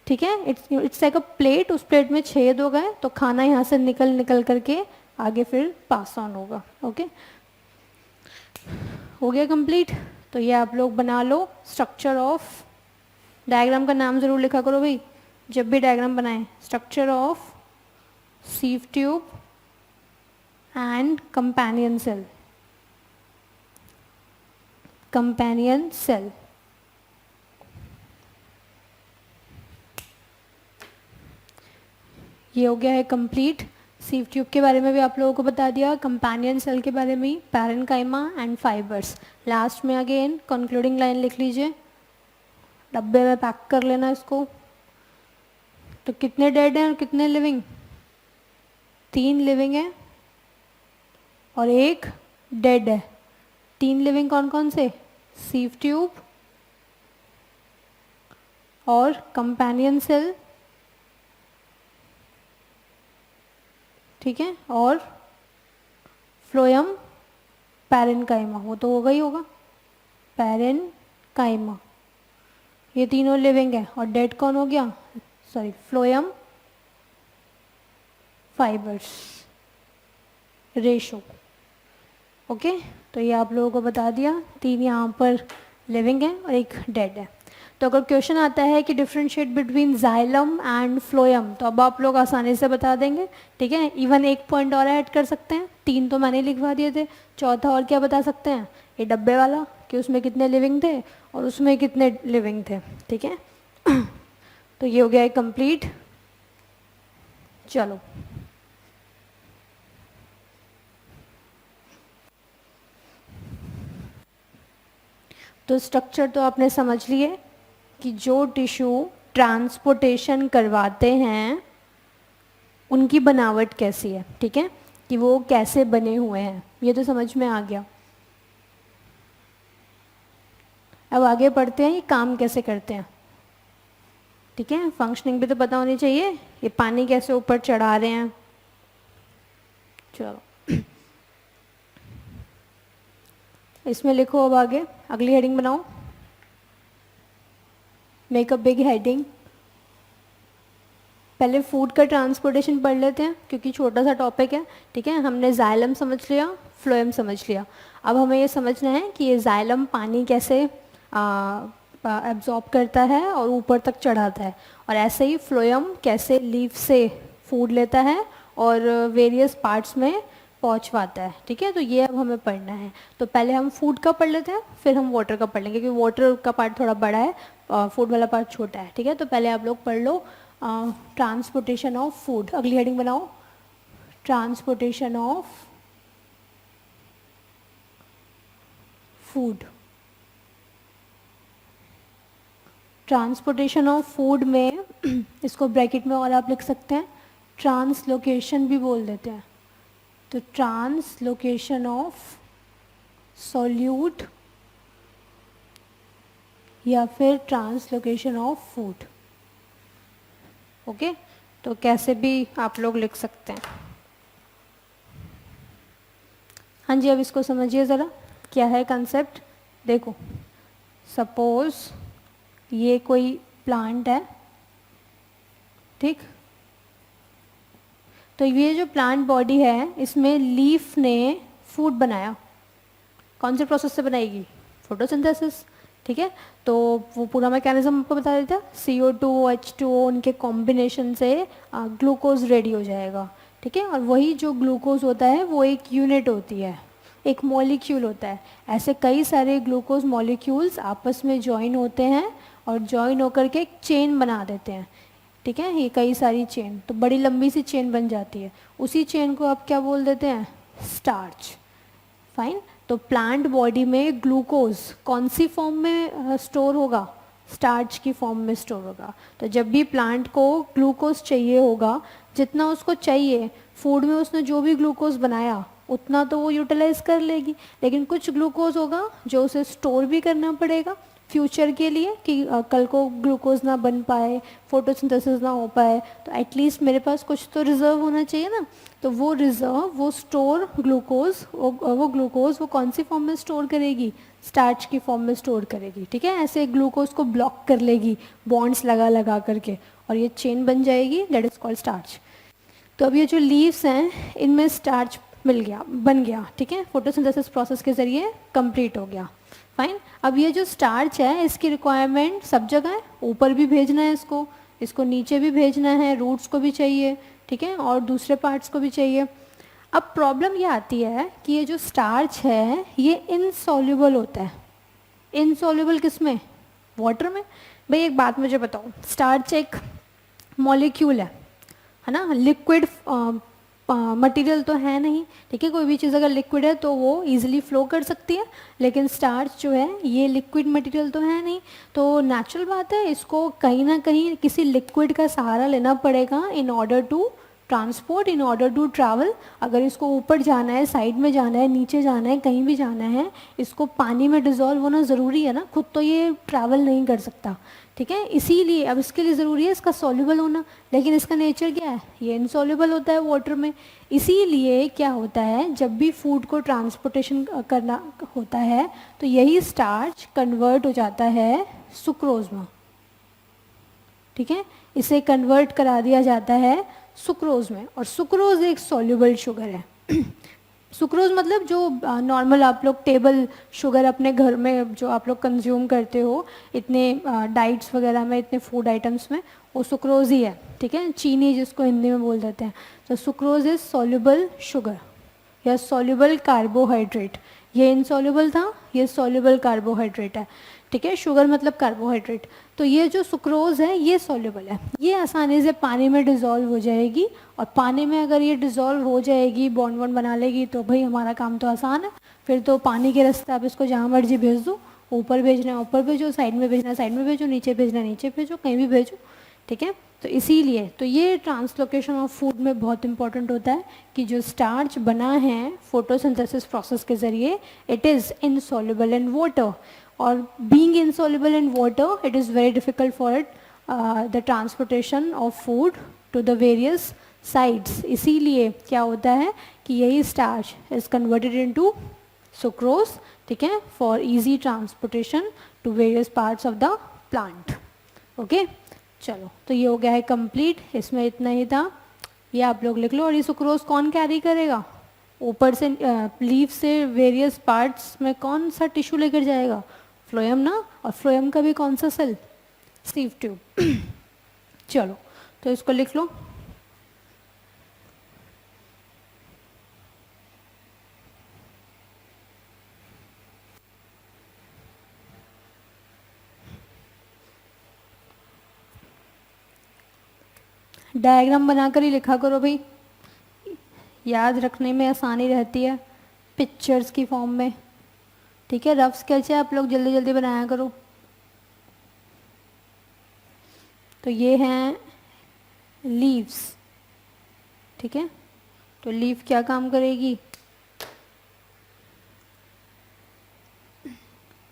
ठीक है। इट्स लाइक अ प्लेट, उस प्लेट में छेद हो गए तो खाना यहाँ से निकल करके आगे फिर पास ऑन होगा, ओके। हो गया कंप्लीट। तो ये आप लोग बना लो स्ट्रक्चर ऑफ, डायग्राम का नाम ज़रूर लिखा करो भाई जब भी डायग्राम बनाएं, structure of sieve tube and companion cell, companion cell. ये हो गया है कंप्लीट। सीफ ट्यूब के बारे में भी आप लोगों को बता दिया, कंपेनियन सेल के बारे में, पैरेन्काइमा एंड फाइबर्स। लास्ट में अगेन कंक्लूडिंग लाइन लिख लीजिए, डब्बे में पैक कर लेना इसको। तो कितने डेड हैं और कितने लिविंग, 3 लिविंग हैं और एक डेड है। 3 लिविंग कौन कौन से? सीव ट्यूब और कंपेनियन सेल, ठीक है, और फ्लोएम पैरेन्काइमा, वो तो होगा ही होगा, पैरेन्काइमा, ये तीनों लिविंग है। और डेड कौन हो गया? Sorry, phloem fibres ratio. Okay, तो ये आप लोगों को बता दिया, 3 यहाँ पर लिविंग है और एक डेड है। तो अगर क्वेश्चन आता है कि differentiate between xylem and phloem, तो अब आप लोग आसानी से बता देंगे, ठीक है। इवन एक पॉइंट और ऐड कर सकते हैं, 3 तो मैंने लिखवा दिए थे, चौथा और क्या बता सकते हैं, ये डब्बे वाला, कि उसमें कितने लिविंग थे और उसमें कितने लिविंग थे, ठीक है। तो ये हो गया कंप्लीट। चलो, तो स्ट्रक्चर तो आपने समझ लिए कि जो टिश्यू ट्रांसपोर्टेशन करवाते हैं उनकी बनावट कैसी है, ठीक है, कि वो कैसे बने हुए हैं, ये तो समझ में आ गया। अब आगे बढ़ते हैं, ये काम कैसे करते हैं, ठीक है, फंक्शनिंग भी तो पता होनी चाहिए। ये पानी कैसे ऊपर चढ़ा रहे हैं, चलो इसमें लिखो। अब आगे अगली हेडिंग बनाओ, मेक अ बिग हेडिंग। पहले फूड का ट्रांसपोर्टेशन पढ़ लेते हैं क्योंकि छोटा सा टॉपिक है, ठीक है। हमने जाइलम समझ लिया, फ्लोएम समझ लिया। अब हमें ये समझना है कि ये जाइलम पानी कैसे एब्जॉर्ब करता है और ऊपर तक चढ़ाता है, और ऐसे ही फ्लोएम कैसे लीफ से फूड लेता है और वेरियस पार्ट्स में पहुंचवाता है, ठीक है। तो ये अब हमें पढ़ना है। तो पहले हम फूड का पढ़ लेते हैं, फिर हम वाटर का पढ़ लेंगे, क्योंकि वाटर का पार्ट थोड़ा बड़ा है, फूड वाला पार्ट छोटा है, ठीक है। तो पहले आप लोग पढ़ लो ट्रांसपोर्टेशन ऑफ फूड। अगली हेडिंग बनाओ, transportation of food. Transportation of food में इसको ब्रैकेट में और आप लिख सकते हैं ट्रांसलोकेशन भी बोल देते हैं। तो ट्रांसलोकेशन ऑफ सॉल्यूट या फिर ट्रांसलोकेशन ऑफ फूड, ओके। तो कैसे भी आप लोग लिख सकते हैं। हाँ जी, अब इसको समझिए ज़रा, क्या है कंसेप्ट। देखो, सपोज ये कोई प्लांट है, ठीक। तो ये जो प्लांट बॉडी है, इसमें लीफ ने फूड बनाया, कौन से प्रोसेस से बनाएगी? फोटोसिंथेसिस, ठीक है। तो वो पूरा मैकेनिज्म आपको बता देता, CO2 H2O उनके कॉम्बिनेशन से ग्लूकोज रेडी हो जाएगा, ठीक है। और वही जो ग्लूकोज होता है वो एक यूनिट होती है, एक मॉलिक्यूल होता है। ऐसे कई सारे ग्लूकोज मॉलिक्यूल्स आपस में ज्वाइन होते हैं और ज्वाइन होकर के एक चेन बना देते हैं, ठीक है। ये कई सारी चेन, तो बड़ी लंबी सी चेन बन जाती है। उसी चेन को आप क्या बोल देते हैं? स्टार्च। फाइन। तो प्लांट बॉडी में ग्लूकोज कौन सी फॉर्म में स्टोर होगा? स्टार्च की फॉर्म में स्टोर होगा। तो जब भी प्लांट को ग्लूकोज चाहिए होगा, जितना उसको चाहिए फूड में उसने जो भी ग्लूकोज बनाया उतना तो वो यूटिलाइज कर लेगी, लेकिन कुछ ग्लूकोज होगा जो उसे स्टोर भी करना पड़ेगा फ्यूचर के लिए, कि कल को ग्लूकोज ना बन पाए, फोटोसिंथेसिस ना हो पाए, तो एटलीस्ट मेरे पास कुछ तो रिजर्व होना चाहिए ना। तो वो रिजर्व, वो स्टोर ग्लूकोज, वो ग्लूकोज वो कौन सी फॉर्म में स्टोर करेगी? स्टार्च की फॉर्म में स्टोर करेगी, ठीक है। ऐसे ग्लूकोज को ब्लॉक कर लेगी बॉन्ड्स लगा लगा करके, और ये चेन बन जाएगी, दैट इज कॉल्ड स्टार्च। तो अब ये जो लीव्स हैं इनमें स्टार्च मिल गया, बन गया, ठीक है। फोटोसिंथेसिस प्रोसेस के जरिए कंप्लीट हो गया। फाइन। अब ये जो स्टार्च है इसकी रिक्वायरमेंट सब जगह है, ऊपर भी भेजना है इसको, इसको नीचे भी भेजना है, रूट्स को भी चाहिए, ठीक है, और दूसरे पार्ट्स को भी चाहिए। अब प्रॉब्लम ये आती है कि ये जो स्टार्च है ये इनसॉल्युबल होता है। इनसॉल्युबल किस में? वाटर में। भाई एक बात मुझे बताओ, स्टार्च एक मॉलिक्यूल है ना, लिक्विड मटेरियल तो है नहीं, ठीक है। कोई भी चीज़ अगर लिक्विड है तो वो इजीली फ्लो कर सकती है, लेकिन स्टार्च जो है ये लिक्विड मटेरियल तो है नहीं। तो नेचुरल बात है, इसको कहीं ना कहीं किसी लिक्विड का सहारा लेना पड़ेगा in order to transport in order to travel, अगर इसको ऊपर जाना है, साइड में जाना है, नीचे जाना है, कहीं भी जाना है, इसको पानी में डिज़ोल्व होना ज़रूरी है ना, खुद तो ये ट्रैवल नहीं कर सकता, ठीक है। इसीलिए अब इसके लिए ज़रूरी है इसका सॉल्युबल होना, लेकिन इसका नेचर क्या है, ये इनसॉल्युबल होता है वाटर में। इसीलिए क्या होता है, जब भी फूड को ट्रांसपोर्टेशन करना होता है तो यही स्टार्च कन्वर्ट हो जाता है सुक्रोज में, ठीक है, इसे कन्वर्ट करा दिया जाता है सुक्रोज में, और सुक्रोज एक सॉल्युबल शुगर है। सुक्रोज मतलब जो नॉर्मल आप लोग टेबल शुगर अपने घर में जो आप लोग कंज्यूम करते हो इतने डाइट्स वगैरह में, इतने फूड आइटम्स में, वो सुक्रोज ही है, ठीक है, चीनी जिसको हिंदी में बोल देते हैं। तो सुक्रोज इज सॉल्युबल शुगर या सॉल्युबल कार्बोहाइड्रेट। ये इनसॉल्युबल था, ये सॉल्युबल कार्बोहाइड्रेट है, ठीक है, शुगर मतलब कार्बोहाइड्रेट। तो ये जो सुक्रोज है ये सॉल्युबल है, ये आसानी से पानी में डिज़ोल्व हो जाएगी, और पानी में अगर ये डिज़ोल्व हो जाएगी, बॉन्ड वॉन्ड बना लेगी, तो भाई हमारा काम तो आसान है। फिर तो पानी के रास्ते आप इसको जहाँ मर्जी भेज दो, ऊपर भेजना है ऊपर भेजो, साइड में भेजना है साइड में भेजो, नीचे भेजना है नीचे भेजो, कहीं भी भेजो, ठीक है। तो इसीलिए तो ये ट्रांसलोकेशन ऑफ फूड में बहुत इंपॉर्टेंट होता है कि जो स्टार्च बना है फोटोसिंथेसिस प्रोसेस के ज़रिए, it is insoluble in water, और being insoluble in water it is very difficult for it the transportation of food to the various sites। इसीलिए क्या होता है कि यही starch is converted into sucrose, ठीक है, for easy transportation to various parts of the plant। Okay, चलो तो ये हो गया है कंप्लीट, इसमें इतना ही था, ये आप लोग लिख लो। और ये सुक्रोज कौन कैरी करेगा, ऊपर से लीफ से वेरियस पार्ट्स में कौन सा टिश्यू लेकर जाएगा, फ्लोएम ना, और फ्लोएम का भी कौन सा सेल, सीव ट्यूब। चलो तो इसको लिख लो। डायग्राम बनाकर ही लिखा करो भाई, याद रखने में आसानी रहती है पिक्चर्स की फॉर्म में, ठीक है। रफ स्केच है, आप लोग जल्दी जल्दी बनाया करो। तो ये हैं लीव्स, ठीक है, तो लीफ क्या काम करेगी,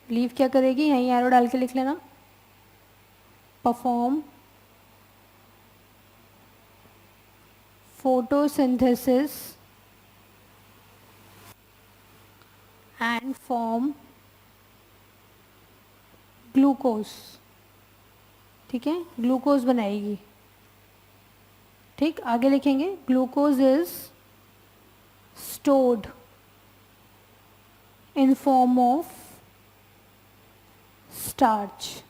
लीफ क्या करेगी, यहीं एरो डाल के लिख लेना, perform photosynthesis and form glucose, ठीक है, ग्लूकोज बनाएगी, ठीक। आगे लिखेंगे glucose is stored in form of starch.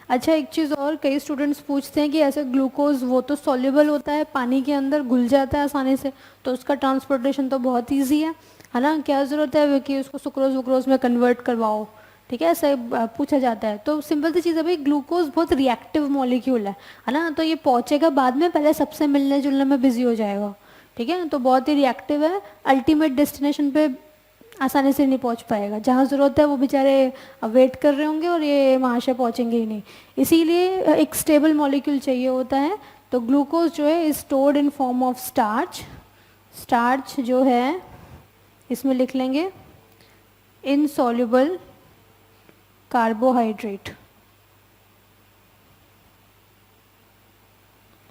अच्छा एक चीज़ और, कई स्टूडेंट्स पूछते हैं कि ऐसे ग्लूकोज वो तो सॉल्युबल होता है, पानी के अंदर घुल जाता है आसानी से, तो उसका ट्रांसपोर्टेशन तो बहुत ईजी है ना, क्या ज़रूरत है कि उसको सुक्रोज वुक्रोज में कन्वर्ट करवाओ, ठीक है, ऐसे पूछा जाता है। तो सिंपल सी चीज़ है भाई, ग्लूकोज बहुत रिएक्टिव मॉलिक्यूल है ना, तो ये पहुँचेगा बाद में, पहले सबसे मिलने जुलने में बिजी हो जाएगा, ठीक है, तो बहुत ही रिएक्टिव है, अल्टीमेट डेस्टिनेशन पे आसानी से नहीं पहुंच पाएगा, जहाँ ज़रूरत है वो बेचारे वेट कर रहे होंगे और ये वहाँ से पहुँचेंगे ही नहीं। इसीलिए एक स्टेबल मॉलिक्यूल चाहिए होता है। तो ग्लूकोज जो है is stored in form of starch, starch जो है इसमें लिख लेंगे इनसॉल्युबल कार्बोहाइड्रेट।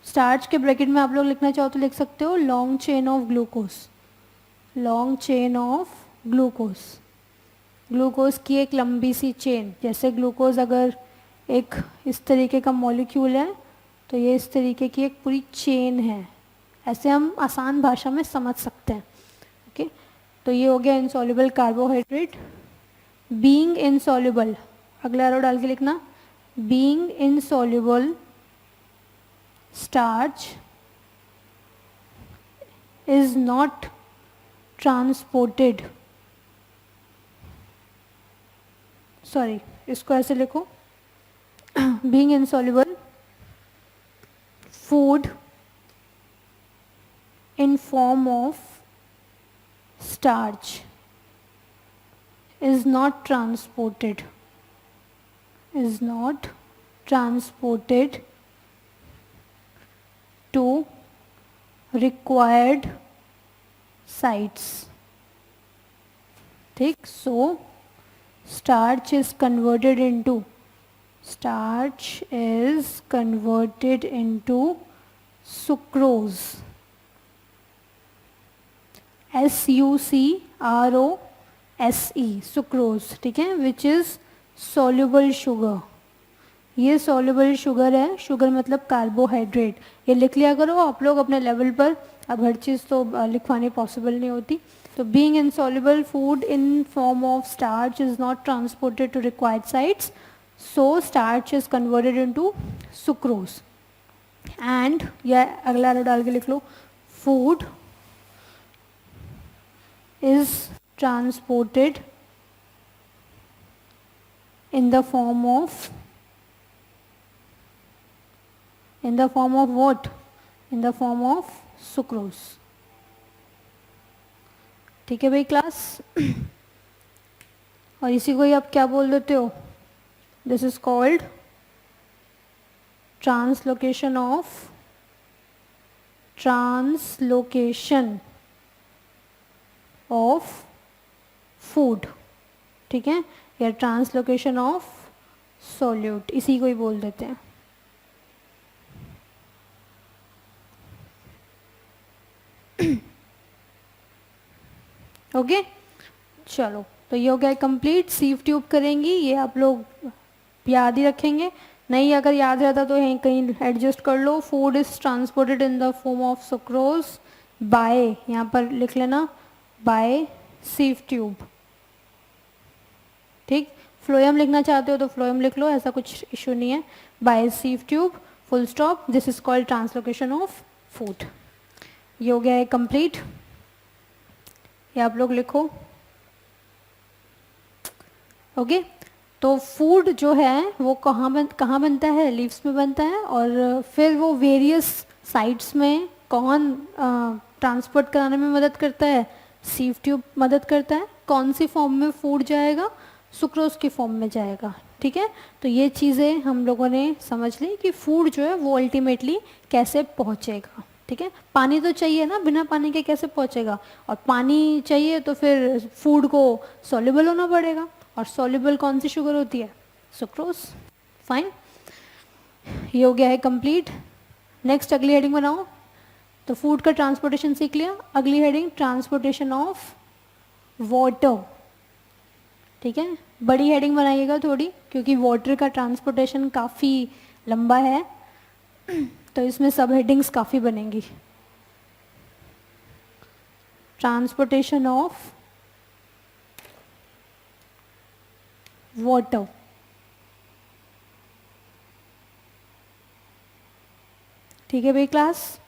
स्टार्च के ब्रैकेट में आप लोग लिखना चाहो तो लिख सकते हो long chain of glucose, long chain of glucose, glucose की एक लंबी सी चेन। जैसे ग्लूकोज अगर एक इस तरीके का मॉलिक्यूल है तो ये इस तरीके की एक पूरी चेन है, ऐसे हम आसान भाषा में समझ सकते हैं, ओके। तो ये हो गया इनसॉल्युबल कार्बोहाइड्रेट। बीइंग इनसॉल्युबल, अगला एरो डाल के लिखना, being insoluble starch is not transported, sorry इसको ऐसे लिखो, being insoluble food in form of starch is not transported, is not transported to required sites. ठीक, so starch is converted into sucrose, SUCROSE, sucrose, ठीक है, which is soluble sugar. ये soluble sugar है, sugar मतलब carbohydrate. ये लिख लिया करो आप लोग अपने लेवल पर. अब हर चीज़ तो लिखवानी पॉसिबल नहीं होती. तो being insoluble, food in form of starch is not transported to required sites, so starch is converted into sucrose. And या अगला डाल के लिख लो, food is transported in the form of what? In the form of sucrose. ठीक है भाई class. और इसी को ही आप क्या बोल देते हो? This is called translocation of food. ठीक है, या ट्रांसलोकेशन ऑफ सॉल्यूट, इसी को ही बोल देते हैं. ओके चलो, तो ये हो गया कंप्लीट. सीव ट्यूब करेंगी, ये आप लोग याद ही रखेंगे. नहीं अगर याद रहता तो यहीं कहीं एडजस्ट कर लो. Food is transported in the form of sucrose by, यहाँ पर लिख लेना, बाय सीव ट्यूब. ठीक, फ्लोएम लिखना चाहते हो तो फ्लोएम लिख लो, ऐसा कुछ इशू नहीं है. By sieve tube, full stop. This is called translocation of food. ये हो गया है कंप्लीट. ये आप लोग लिखो. ओके, तो फूड जो है वो कहाँ बनता है? लीव्स में बनता है. और फिर वो वेरियस साइट्स में कौन ट्रांसपोर्ट कराने में मदद करता है? सीव ट्यूब मदद करता है. कौन सी फॉर्म में फूड जाएगा? सुक्रोज की फॉर्म में जाएगा. ठीक है, तो ये चीज़ें हम लोगों ने समझ ली कि फूड जो है वो अल्टीमेटली कैसे पहुँचेगा. ठीक है, पानी तो चाहिए ना, बिना पानी के कैसे पहुंचेगा? और पानी चाहिए तो फिर फूड को सॉल्युबल होना पड़ेगा. और सॉल्युबल कौन सी शुगर होती है? सुक्रोज. फाइन, ये हो गया है कंप्लीट. नेक्स्ट अगली हेडिंग बनाओ. तो फूड का ट्रांसपोर्टेशन सीख लिया. अगली हेडिंग ट्रांसपोर्टेशन ऑफ वाटर. ठीक है, बड़ी हेडिंग बनाइएगा थोड़ी, क्योंकि वाटर का ट्रांसपोर्टेशन काफ़ी लंबा है, तो इसमें सब हेडिंग्स काफ़ी बनेंगी. Transportation of water. ठीक है भाई क्लास.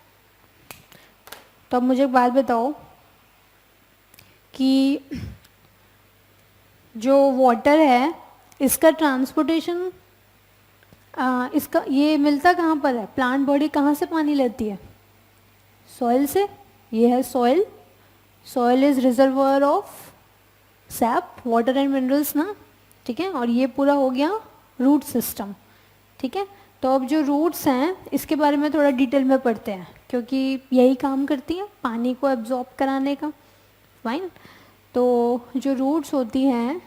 तो अब मुझे एक बात बताओ कि जो वाटर है इसका ट्रांसपोर्टेशन इसका ये मिलता कहाँ पर है? प्लांट बॉडी कहाँ से पानी लेती है? सॉइल से. ये है soil. Soil is reservoir of SAP, water and minerals ना. ठीक है, और ये पूरा हो गया रूट सिस्टम. ठीक है, तो अब जो रूट्स हैं इसके बारे में थोड़ा डिटेल में पढ़ते हैं, क्योंकि यही काम करती हैं पानी को एब्जॉर्ब कराने का. फाइन, तो जो रूट्स होती हैं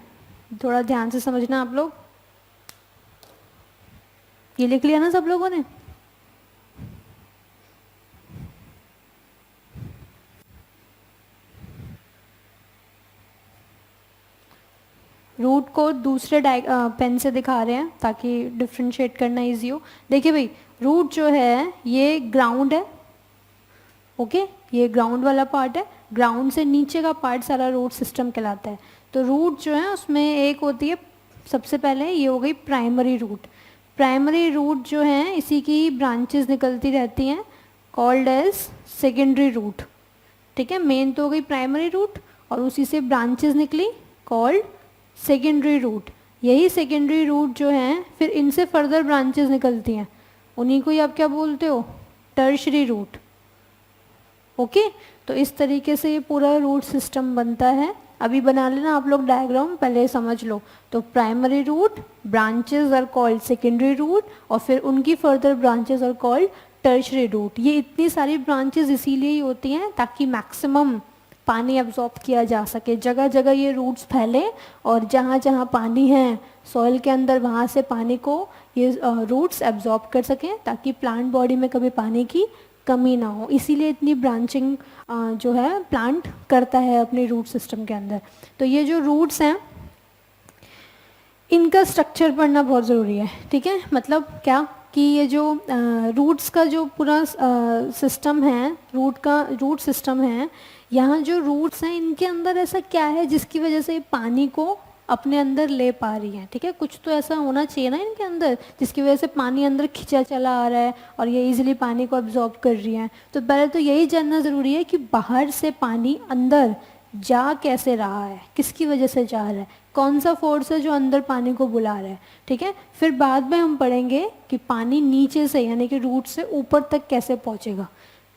थोड़ा ध्यान से समझना आप लोग. ये लिख लिया ना सब लोगों ने? रूट को दूसरे पेन से दिखा रहे हैं ताकि डिफ्रेंशिएट करना इजी हो. देखिए भाई, रूट जो है ये ग्राउंड है. ओके, ये ग्राउंड वाला पार्ट है. ग्राउंड से नीचे का पार्ट सारा रूट सिस्टम कहलाता है. तो रूट जो है उसमें एक होती है, सबसे पहले ये हो गई प्राइमरी रूट. प्राइमरी रूट जो है इसी की ब्रांचेस निकलती रहती हैं, कॉल्ड एज सेकेंडरी रूट. ठीक है, मेन तो हो गई प्राइमरी रूट और उसी से ब्रांचेस निकली, कॉल्ड सेकेंडरी रूट. यही सेकेंडरी रूट जो हैं फिर इनसे फर्दर ब्रांचेस निकलती हैं, उन्हीं को ही आप क्या बोलते हो? Tertiary root. ओके, तो इस तरीके से ये पूरा रूट सिस्टम बनता है. अभी बना लेना आप लोग डायग्राम, पहले समझ लो. तो primary root, branches are called secondary root, और फिर उनकी further branches are called tertiary root. ये इतनी सारी ब्रांचेस इसीलिए ही होती हैं ताकि मैक्सिमम पानी एब्जॉर्ब किया जा सके। जगह जगह ये रूट्स फैले और जहाँ जहाँ पानी है सॉइल के अंदर वहाँ से पानी को ये रूट्स एब्जॉर्ब कर सकें ताकि प्लांट बॉडी में कभी पानी की कमी ना हो। इसीलिए इतनी ब्रांचिंग जो है प्लांट करता है अपने रूट सिस्टम के अंदर। तो ये जो रूट्स हैं इनका स्ट्रक्चर पढ़ना बहुत ज़रूरी है, ठीक है। मतलब क्या कि ये जो रूट्स का जो पूरा सिस्टम है, रूट सिस्टम है, यहाँ जो रूट्स हैं इनके अंदर ऐसा क्या है जिसकी वजह से पानी को अपने अंदर ले पा रही हैं, ठीक है। कुछ तो ऐसा होना चाहिए ना इनके अंदर जिसकी वजह से पानी अंदर खिंचा चला आ रहा है और ये इजीली पानी को अब्जॉर्ब कर रही हैं। तो पहले तो यही जानना ज़रूरी है कि बाहर से पानी अंदर जा कैसे रहा है, किसकी वजह से जा रहा है, कौन सा फोर्स है जो अंदर पानी को बुला रहा है, ठीक है। फिर बाद में हम पढ़ेंगे कि पानी नीचे से यानी कि रूट से ऊपर तक कैसे पहुंचेगा।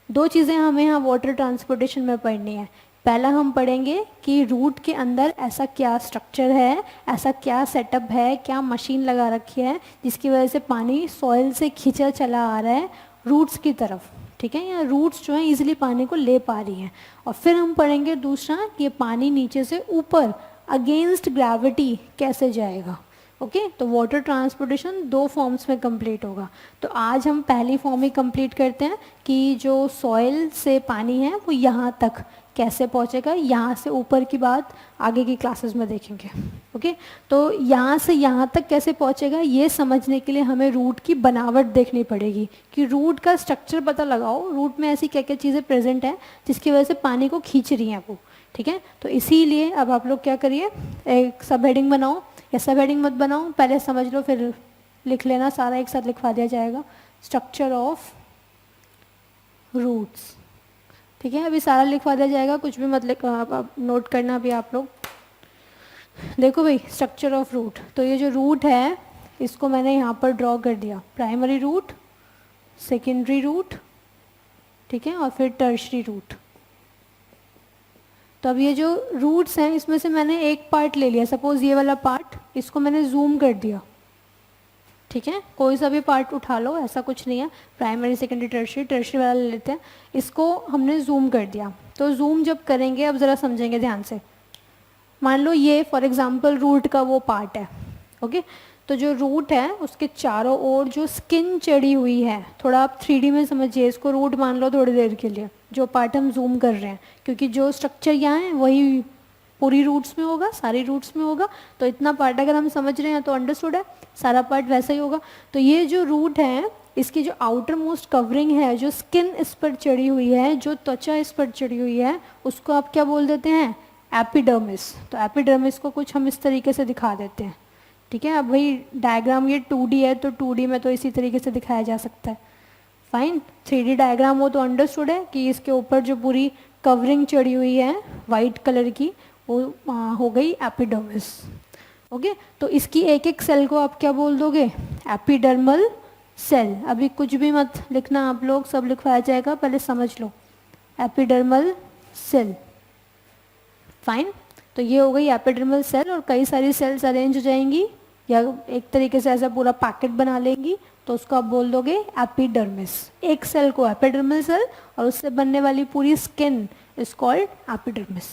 दो चीज़ें हमें यहाँ वाटर ट्रांसपोर्टेशन में पढ़नी है। पहला हम पढ़ेंगे कि रूट के अंदर ऐसा क्या स्ट्रक्चर है, ऐसा क्या सेटअप है, क्या मशीन लगा रखी है जिसकी वजह से पानी सॉइल से खींचा चला आ रहा है रूट्स की तरफ, ठीक है। या रूट्स जो हैं इजीली पानी को ले पा रही हैं। और फिर हम पढ़ेंगे दूसरा कि ये पानी नीचे से ऊपर अगेंस्ट ग्रेविटी कैसे जाएगा। ओके तो वाटर ट्रांसपोर्टेशन दो फॉर्म्स में कंप्लीट होगा। तो आज हम पहली फॉर्म ही कंप्लीट करते हैं कि जो सॉइल से पानी है वो यहाँ तक कैसे पहुँचेगा। यहाँ से ऊपर की बात आगे की क्लासेस में देखेंगे। ओके तो यहाँ से यहाँ तक कैसे पहुँचेगा ये समझने के लिए हमें रूट की बनावट देखनी पड़ेगी कि रूट का स्ट्रक्चर पता लगाओ, रूट में ऐसी क्या क्या चीज़ें प्रेजेंट हैं जिसकी वजह से पानी को खींच रही हैं वो, ठीक है। तो इसीलिए अब आप लोग क्या करिए, एक सब हेडिंग बनाओ या सब हेडिंग मत बनाओ, पहले समझ लो फिर लिख लेना, सारा एक साथ लिखवा दिया जाएगा। स्ट्रक्चर ऑफ रूट्स, ठीक है। अभी सारा लिखवा दिया जाएगा, कुछ भी मत नोट करना अभी आप लोग। देखो भाई स्ट्रक्चर ऑफ रूट, तो ये जो रूट है इसको मैंने यहाँ पर ड्रॉ कर दिया। प्राइमरी रूट, सेकेंडरी रूट, ठीक है, और फिर टर्शरी रूट। तो अब ये जो रूट्स हैं इसमें से मैंने एक पार्ट ले लिया, सपोज ये वाला पार्ट, इसको मैंने जूम कर दिया, ठीक है। कोई सा भी पार्ट उठा लो, ऐसा कुछ नहीं है, प्राइमरी सेकेंडरी टर्शरी, टर्शरी वाला ले लेते हैं। इसको हमने जूम कर दिया। तो जूम जब करेंगे अब ज़रा समझेंगे ध्यान से। मान लो ये फॉर एग्जांपल रूट का वो पार्ट है, ओके। तो जो रूट है उसके चारों ओर जो स्किन चढ़ी हुई है, थोड़ा आप 3D में समझिए इसको, रूट मान लो थोड़ी देर के लिए, जो पार्ट हम जूम कर रहे हैं, क्योंकि जो स्ट्रक्चर यहाँ है वही पूरी रूट्स में होगा, सारी रूट्स में होगा। तो इतना पार्ट अगर हम समझ रहे हैं तो अंडरस्टूड है, सारा पार्ट वैसा ही होगा। तो ये जो रूट है इसकी जो आउटर मोस्ट कवरिंग है, जो स्किन इस पर चढ़ी हुई है, जो त्वचा इस पर चढ़ी हुई है, उसको आप क्या बोल देते हैं, एपिडर्मिस। तो एपिडर्मिस को कुछ हम इस तरीके से दिखा देते हैं, ठीक है। अब भाई डायग्राम ये 2D है तो 2D में तो इसी तरीके से दिखाया जा सकता है, फाइन। 3D डायग्राम हो तो अंडरस्टूड है कि इसके ऊपर जो पूरी कवरिंग चढ़ी हुई है वाइट कलर की वो हो गई एपिडर्मिस, ओके। तो इसकी एक एक सेल को आप क्या बोल दोगे, एपिडर्मल सेल। अभी कुछ भी मत लिखना आप लोग, सब लिखवाया जाएगा, पहले समझ लो, एपिडर्मल सेल, फाइन। तो ये हो गई एपिडर्मल सेल और कई सारी सेल्स अरेंज हो जाएंगी या एक तरीके से ऐसा पूरा पैकेट बना लेंगी, तो उसको आप बोल दोगे एपिडर्मिस। एक सेल को एपिडर्मल सेल और उससे बनने वाली पूरी skin is called epidermis,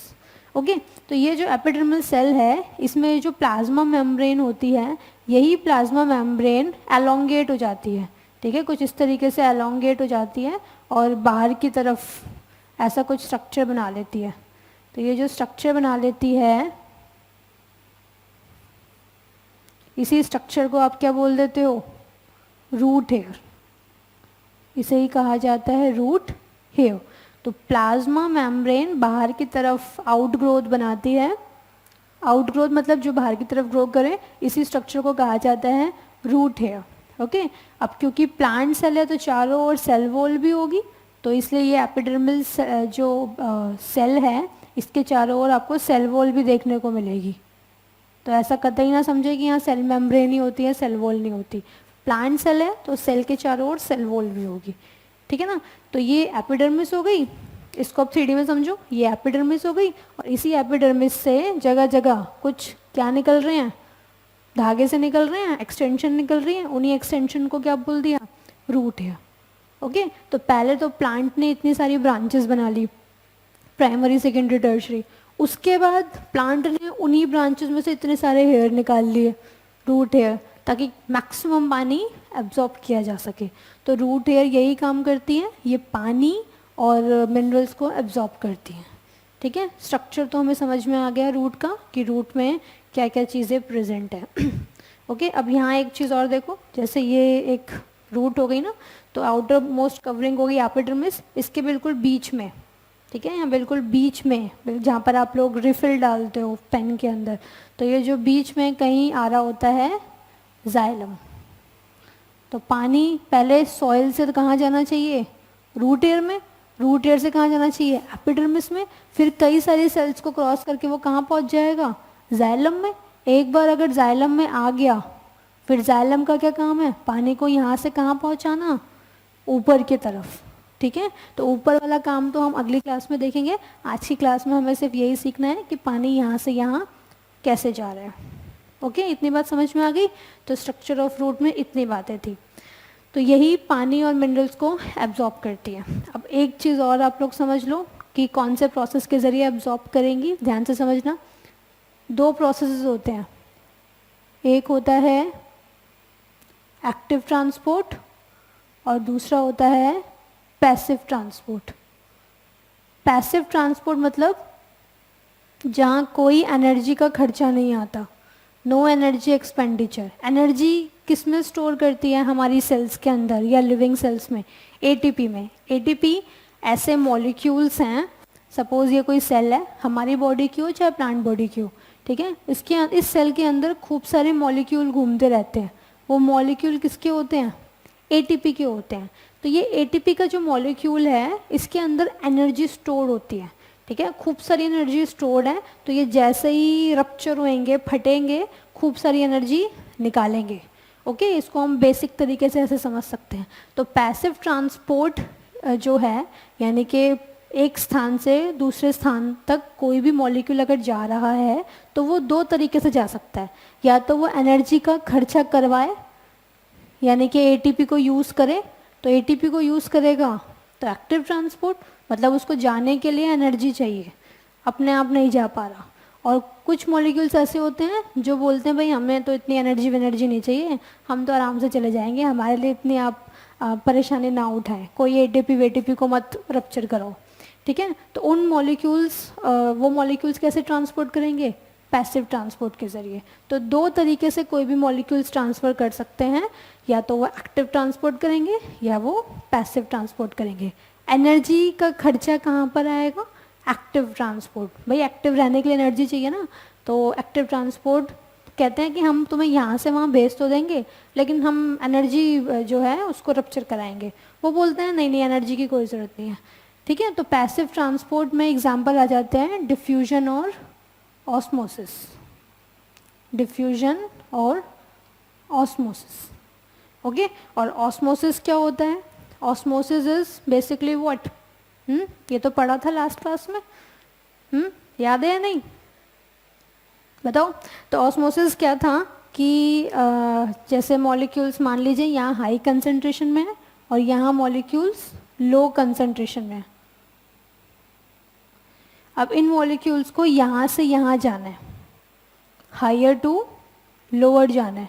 okay. तो ये जो एपिडर्मल सेल है इसमें जो प्लाज्मा मेम्ब्रेन होती है, यही प्लाज्मा मेम्ब्रेन एलोंगेट हो जाती है, ठीक है, कुछ इस तरीके से एलोंगेट हो जाती है और बाहर की तरफ ऐसा कुछ स्ट्रक्चर बना लेती है। तो ये जो स्ट्रक्चर बना लेती है, इसी स्ट्रक्चर को आप क्या बोल देते हो, रूट हेयर। इसे ही कहा जाता है रूट हेयर। तो प्लाज्मा मेम्ब्रेन बाहर की तरफ आउट ग्रोथ बनाती है, आउट ग्रोथ मतलब जो बाहर की तरफ ग्रो करे, इसी स्ट्रक्चर को कहा जाता है रूट हेयर, ओके। अब क्योंकि प्लांट सेल है तो चारों ओर सेल वॉल भी होगी, तो इसलिए ये एपिडर्मल जो सेल है इसके चारों ओर आपको सेल वॉल भी देखने को मिलेगी। तो ऐसा कतई ना समझे कि यहाँ सेल मेम्ब्रेन ही होती है, सेल वॉल नहीं होती। प्लांट सेल है तो सेल के चारों ओर सेल वॉल भी होगी, ठीक है ना। तो ये एपिडर्मिस हो गई, इसको अब 3D में समझो, ये एपिडर्मिस हो गई और इसी एपिडर्मिस से जगह जगह कुछ क्या निकल रहे हैं, धागे से निकल रहे हैं, एक्सटेंशन निकल रही है, उन्हीं एक्सटेंशन को क्या बोल दिया, रूट है, ओके, तो पहले तो प्लांट ने इतनी सारी ब्रांचेस बना ली, प्राइमरी सेकेंडरी टर्शरी, उसके बाद प्लांट ने उन्हीं ब्रांचेस में से इतने सारे हेयर निकाल लिए, रूट हेयर, ताकि मैक्सिमम पानी एब्जॉर्ब किया जा सके। तो रूट हेयर यही काम करती है, ये पानी और मिनरल्स को एब्जॉर्ब करती हैं। ठीक है, स्ट्रक्चर तो हमें समझ में आ गया रूट का कि रूट में क्या क्या चीज़ें प्रेजेंट है। ओके, अब यहाँ एक चीज़ और देखो, जैसे ये एक रूट हो गई ना, तो आउटर मोस्ट कवरिंग हो गई एपिडर्मिस, इसके बिल्कुल बीच में, ठीक है, यहाँ बिल्कुल बीच में जहाँ पर आप लोग रिफिल डालते हो पेन के अंदर, तो ये जो बीच में कहीं आ रहा होता है जाइलम। तो पानी पहले सॉइल से कहाँ जाना चाहिए, रूट एयर में, रूट एयर से कहाँ जाना चाहिए, एपिडर्मिस में, फिर कई सारी सेल्स को क्रॉस करके वो कहाँ पहुँच जाएगा, जाइलम में। एक बार अगर जाइलम में आ गया, फिर जाइलम का क्या काम है, पानी को यहाँ से कहाँ पहुँचाना, ऊपर की तरफ। ठीक है, तो ऊपर वाला काम तो हम अगली क्लास में देखेंगे, आज की क्लास में हमें सिर्फ यही सीखना है कि पानी यहाँ से यहाँ कैसे जा रहा है। ओके, इतनी बात समझ में आ गई। तो स्ट्रक्चर ऑफ रूट में इतनी बातें थी, तो यही पानी और मिनरल्स को एब्जॉर्ब करती है। अब एक चीज़ और आप लोग समझ लो कि कौन से प्रोसेस के ज़रिए एब्जॉर्ब करेंगी, ध्यान से समझना। दो प्रोसेसेस होते हैं, एक होता है एक्टिव ट्रांसपोर्ट और दूसरा होता है पैसिव ट्रांसपोर्ट। पैसिव ट्रांसपोर्ट मतलब जहाँ कोई एनर्जी का खर्चा नहीं आता, नो एनर्जी एक्सपेंडिचर। एनर्जी किस में स्टोर करती है, हमारी सेल्स के अंदर या लिविंग सेल्स में, एटीपी में। एटीपी ऐसे मॉलिक्यूल्स हैं, सपोज ये कोई सेल है, हमारी बॉडी की हो चाहे प्लांट बॉडी की हो, ठीक है, इस सेल के अंदर खूब सारे मॉलिक्यूल घूमते रहते हैं। वो मॉलिक्यूल किसके होते हैं, एटीपी के होते हैं। तो ये एटीपी का जो मॉलिक्यूल है, इसके अंदर एनर्जी स्टोर होती है। ठीक है, खूब सारी एनर्जी स्टोर्ड है, तो ये जैसे ही रप्चर होएंगे, फटेंगे, खूब सारी एनर्जी निकालेंगे। ओके, इसको हम बेसिक तरीके से ऐसे समझ सकते हैं। तो पैसिव ट्रांसपोर्ट जो है, यानी कि एक स्थान से दूसरे स्थान तक कोई भी मॉलिक्यूल अगर जा रहा है तो वो दो तरीके से जा सकता है, या तो वो एनर्जी का खर्चा करवाए, यानी कि एटीपी को यूज़ करे, तो एटीपी को यूज़ करेगा तो एक्टिव ट्रांसपोर्ट, मतलब उसको जाने के लिए एनर्जी चाहिए, अपने आप नहीं जा पा रहा। और कुछ मॉलिक्यूल्स ऐसे होते हैं जो बोलते हैं भाई हमें तो इतनी एनर्जी नहीं चाहिए, हम तो आराम से चले जाएंगे, हमारे लिए इतनी आप परेशानी ना उठाएं, कोई एटीपी वेटीपी को मत रप्चर करो। ठीक है, तो उन मॉलिक्यूल्स वो मॉलिक्यूल्स कैसे ट्रांसपोर्ट करेंगे, पैसिव ट्रांसपोर्ट के ज़रिए। तो दो तरीके से कोई भी मॉलिक्यूल्स ट्रांसफ़र कर सकते हैं, या तो वो एक्टिव ट्रांसपोर्ट करेंगे या वो पैसिव ट्रांसपोर्ट करेंगे। एनर्जी का खर्चा कहाँ पर आएगा, एक्टिव ट्रांसपोर्ट। भाई एक्टिव रहने के लिए एनर्जी चाहिए ना, तो एक्टिव ट्रांसपोर्ट कहते हैं कि हम तुम्हें यहाँ से वहाँ भेज तो देंगे, लेकिन हम एनर्जी जो है उसको रप्चर कराएंगे। वो बोलते हैं नहीं नहीं, एनर्जी की कोई ज़रूरत नहीं है। ठीक है, तो पैसिव ट्रांसपोर्ट में एग्जाम्पल आ जाते हैं डिफ्यूजन और ऑस्मोसिस। डिफ्यूजन और ऑस्मोसिस। ओके, और ऑस्मोसिस क्या होता है, ऑस्मोसिस इज बेसिकली व्हाट, ये तो पढ़ा था लास्ट क्लास में, याद है या नहीं, बताओ। तो ऑस्मोसिस क्या था कि जैसे मॉलिक्यूल्स मान लीजिए यहाँ हाई कंसंट्रेशन में है और यहाँ मॉलिक्यूल्स लो कंसंट्रेशन में है। अब इन मॉलिक्यूल्स को यहाँ से यहाँ जाना है, हायर टू लोअर जाना है।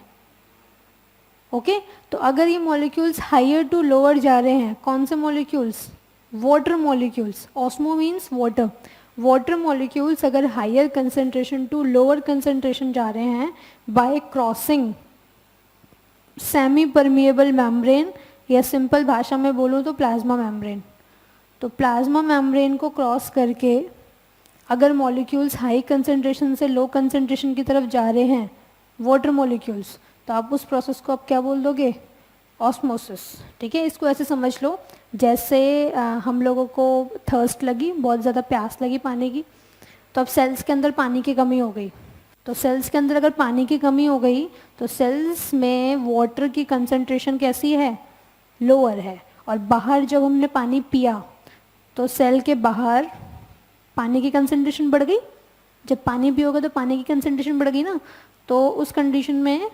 ओके, तो अगर ये मॉलिक्यूल्स हायर टू लोअर जा रहे हैं, कौन से molecules, water molecules, osmo means water, water molecules अगर higher concentration to lower concentration जा रहे हैं by crossing semi permeable membrane, या सिंपल भाषा में बोलूँ तो प्लाज्मा मेम्ब्रेन। तो प्लाज्मा मेम्ब्रेन को क्रॉस करके अगर मॉलिक्यूल्स हाई कंसंट्रेशन से लो कंसंट्रेशन की तरफ जा रहे हैं, वाटर मॉलिक्यूल्स, तो आप उस प्रोसेस को आप क्या बोल दोगे, ऑस्मोसिस। ठीक है, इसको ऐसे समझ लो जैसे हम लोगों को थर्स्ट लगी, बहुत ज़्यादा प्यास लगी पानी की, तो अब सेल्स के अंदर पानी की कमी हो गई। तो सेल्स के अंदर अगर पानी की कमी हो गई तो सेल्स में वाटर की कंसंट्रेशन कैसी है, लोअर है। और बाहर जब हमने पानी पिया तो सेल के बाहर पानी की कंसंट्रेशन बढ़ गई। जब पानी पियोगे तो पानी की कंसंट्रेशन बढ़ गई ना, तो उस कंडीशन में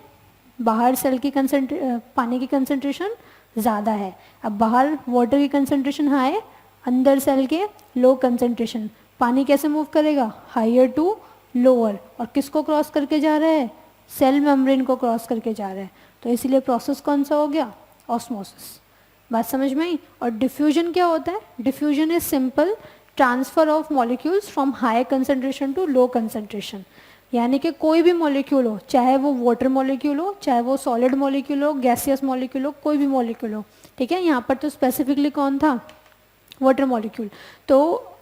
बाहर सेल की पानी की कंसंट्रेशन ज़्यादा है। अब बाहर वाटर की कंसंट्रेशन हाई, अंदर सेल के लो कंसंट्रेशन, पानी कैसे मूव करेगा, हायर टू लोअर, और किसको क्रॉस करके जा रहा है, सेल मेम्ब्रेन को क्रॉस करके जा रहा है। तो इसीलिए प्रोसेस कौन सा हो गया, ऑस्मोसिस। बात समझ में आई। और डिफ्यूजन क्या होता है, diffusion is simple transfer of molecules from high concentration to low concentration. यानी कि कोई भी मॉलिक्यूल हो, चाहे वो वाटर मॉलिक्यूल हो, चाहे वो सॉलिड मॉलिक्यूल हो, गैसियस मॉलिक्यूल हो, कोई भी मॉलिक्यूल हो, ठीक है। यहाँ पर तो स्पेसिफिकली कौन था, वाटर मॉलिक्यूल। तो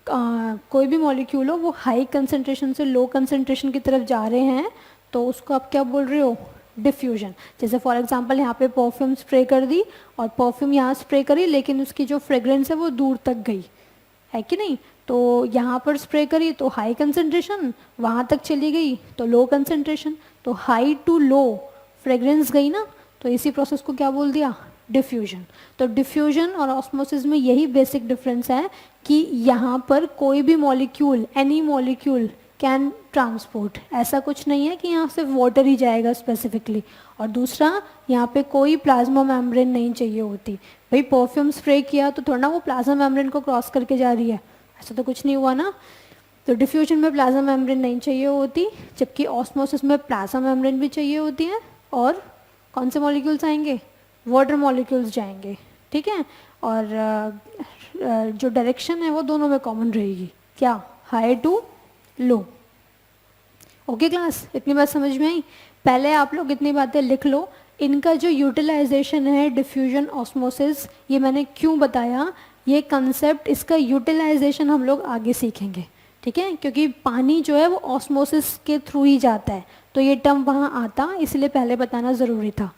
कोई भी मॉलिक्यूल हो वो हाई कंसंट्रेशन से लो कंसंट्रेशन की तरफ जा रहे हैं, तो उसको आप क्या बोल रहे हो, डिफ्यूजन। जैसे फॉर एग्जांपल यहाँ पे परफ्यूम स्प्रे कर दी, और परफ्यूम यहाँ स्प्रे करी, लेकिन उसकी जो फ्रेग्रेंस है वो दूर तक गई, है कि नहीं। तो यहाँ पर स्प्रे करी तो हाई कंसंट्रेशन, वहाँ तक चली गई तो लो कंसंट्रेशन, तो हाई टू लो फ्रेग्रेंस गई ना, तो इसी प्रोसेस को क्या बोल दिया, डिफ्यूजन। तो डिफ्यूजन और ऑस्मोसिस में यही बेसिक डिफरेंस है कि यहाँ पर कोई भी molecule, any molecule can transport, ऐसा कुछ नहीं है कि यहाँ सिर्फ वाटर ही जाएगा स्पेसिफिकली। और दूसरा, यहाँ पे कोई प्लाज्मा मेम्ब्रेन नहीं चाहिए होती। भाई परफ्यूम स्प्रे किया तो थोड़ा ना वो प्लाज्मा मेम्ब्रेन को क्रॉस करके जा रही है, ऐसा तो कुछ नहीं हुआ ना। तो डिफ्यूजन में प्लाज्मा मेम्ब्रेन नहीं चाहिए होती, जबकि ऑस्मोसिस में प्लाज्मा मेम्ब्रेन भी चाहिए होती है, और कौन से मॉलिक्यूल्स आएंगे, वाटर मॉलिक्यूल्स जाएंगे, ठीक है। और जो डायरेक्शन है वो दोनों में कॉमन रहेगी, क्या, high to low. Okay class, इतनी बात समझ में आई। पहले आप लोग इतनी बातें लिख लो। इनका जो यूटिलाइजेशन है, डिफ्यूजन ऑस्मोसिस, ये मैंने क्यों बताया, ये कंसेप्ट, इसका यूटिलाइजेशन हम लोग आगे सीखेंगे, ठीक है। क्योंकि पानी जो है वो ऑस्मोसिस के थ्रू ही जाता है, तो ये टर्म वहाँ आता, इसलिए पहले बताना ज़रूरी था।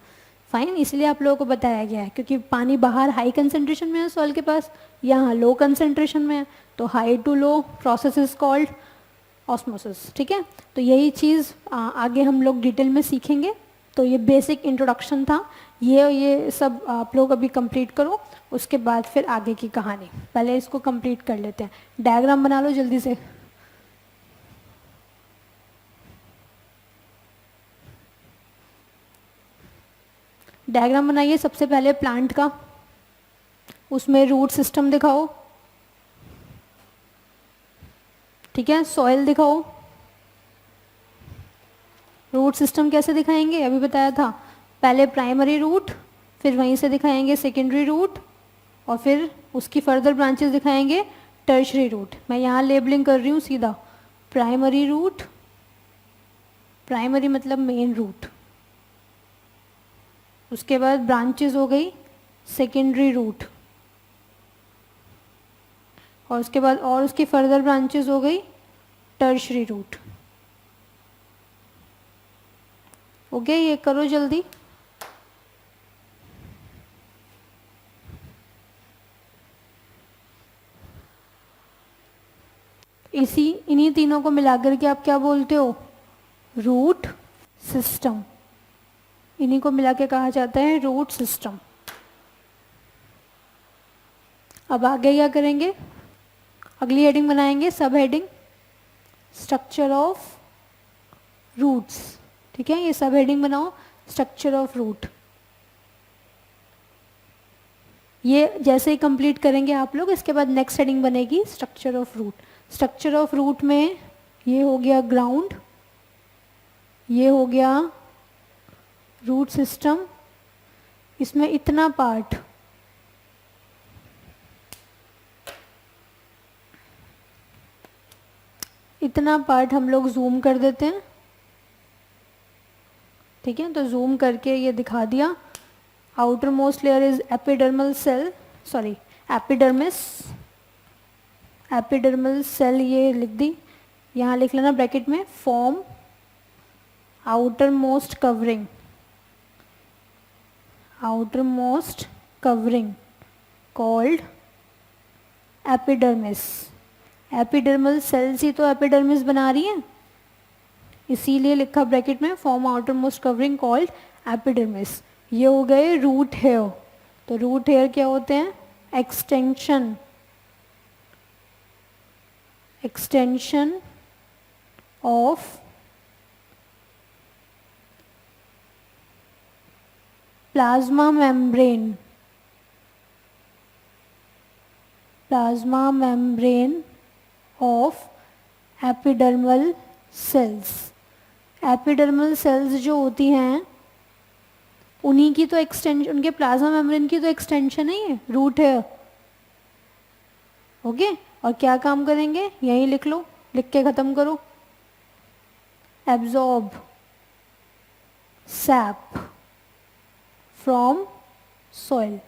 फाइन, इसलिए आप लोगों को बताया गया है, क्योंकि पानी बाहर हाई कंसंट्रेशन में है सॉइल के पास, यहाँ लो कंसंट्रेशन में है, तो high to low process is called osmosis, ठीक है। तो यही चीज़ आगे हम लोग डिटेल में सीखेंगे। तो ये बेसिक इंट्रोडक्शन था, ये सब आप लोग अभी कंप्लीट करो, उसके बाद फिर आगे की कहानी। पहले इसको कंप्लीट कर लेते हैं। डायग्राम बना लो जल्दी से। डायग्राम बनाइए सबसे पहले प्लांट का, उसमें रूट सिस्टम दिखाओ, ठीक है। सॉइल दिखाओ। रूट सिस्टम कैसे दिखाएंगे, अभी बताया था, पहले प्राइमरी रूट, फिर वहीं से दिखाएंगे सेकेंडरी रूट, और फिर उसकी फर्दर ब्रांचेस दिखाएंगे टर्शरी रूट। मैं यहाँ लेबलिंग कर रही हूँ सीधा, प्राइमरी रूट, प्राइमरी मतलब मेन रूट, उसके बाद ब्रांचेस हो गई सेकेंडरी रूट, और उसके बाद और उसकी फर्दर ब्रांचेस हो गई टर्शरी रूट। ओके, ये करो जल्दी। इन्हीं तीनों को मिलाकर के आप क्या बोलते हो, रूट सिस्टम। इन्हीं को मिला के कहा जाता है रूट सिस्टम। अब आगे क्या करेंगे, अगली हेडिंग बनाएंगे, सब हेडिंग स्ट्रक्चर ऑफ रूट्स, ठीक है। ये सब हेडिंग बनाओ, स्ट्रक्चर ऑफ रूट। ये जैसे ही कंप्लीट करेंगे आप लोग, इसके बाद नेक्स्ट हेडिंग बनेगी structure of root. Structure of root में ये हो गया ग्राउंड, ये हो गया रूट सिस्टम, इसमें इतना पार्ट, इतना पार्ट हम लोग जूम कर देते हैं, ठीक है। तो जूम करके ये दिखा दिया, outermost layer is epidermal cell, sorry epidermis, epidermal cell ये लिख दी, यहाँ लिख लेना ब्रैकेट में, form outermost covering, outermost covering called epidermis. Epidermal cells ही तो एपिडर्मिस बना रही है, इसीलिए लिखा ब्रैकेट में form outermost covering called epidermis. ये हो गए रूट हेयर। तो रूट हेयर क्या होते हैं, extension, extension of plasma membrane, plasma membrane of epidermal sales. Epidermal cells जो होती हैं उन्हीं की तो एक्सटेंशन, उनके प्लाज्मा मेम्ब्रेन की तो एक्सटेंशन है, ये रूट है। ओके, और क्या काम करेंगे यहीं लिख लो, लिख के ख़त्म करो। Absorb SAP from soil,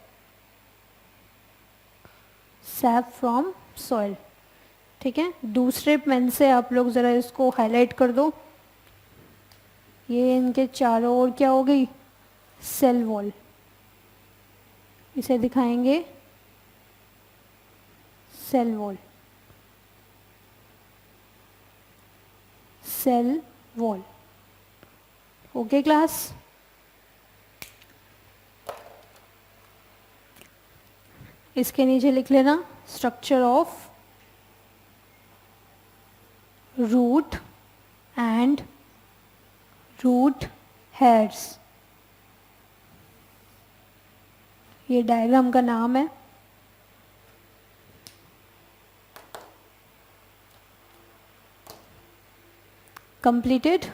SAP from soil. ठीक है, दूसरे पेन से आप लोग ज़रा इसको हाईलाइट कर दो। ये इनके चारों ओर क्या हो गई, सेल वॉल। इसे दिखाएंगे cell wall, cell wall. Okay class, इसके नीचे लिख लेना structure of root and root hairs. ये डायग्राम का नाम है। कंप्लीटेड।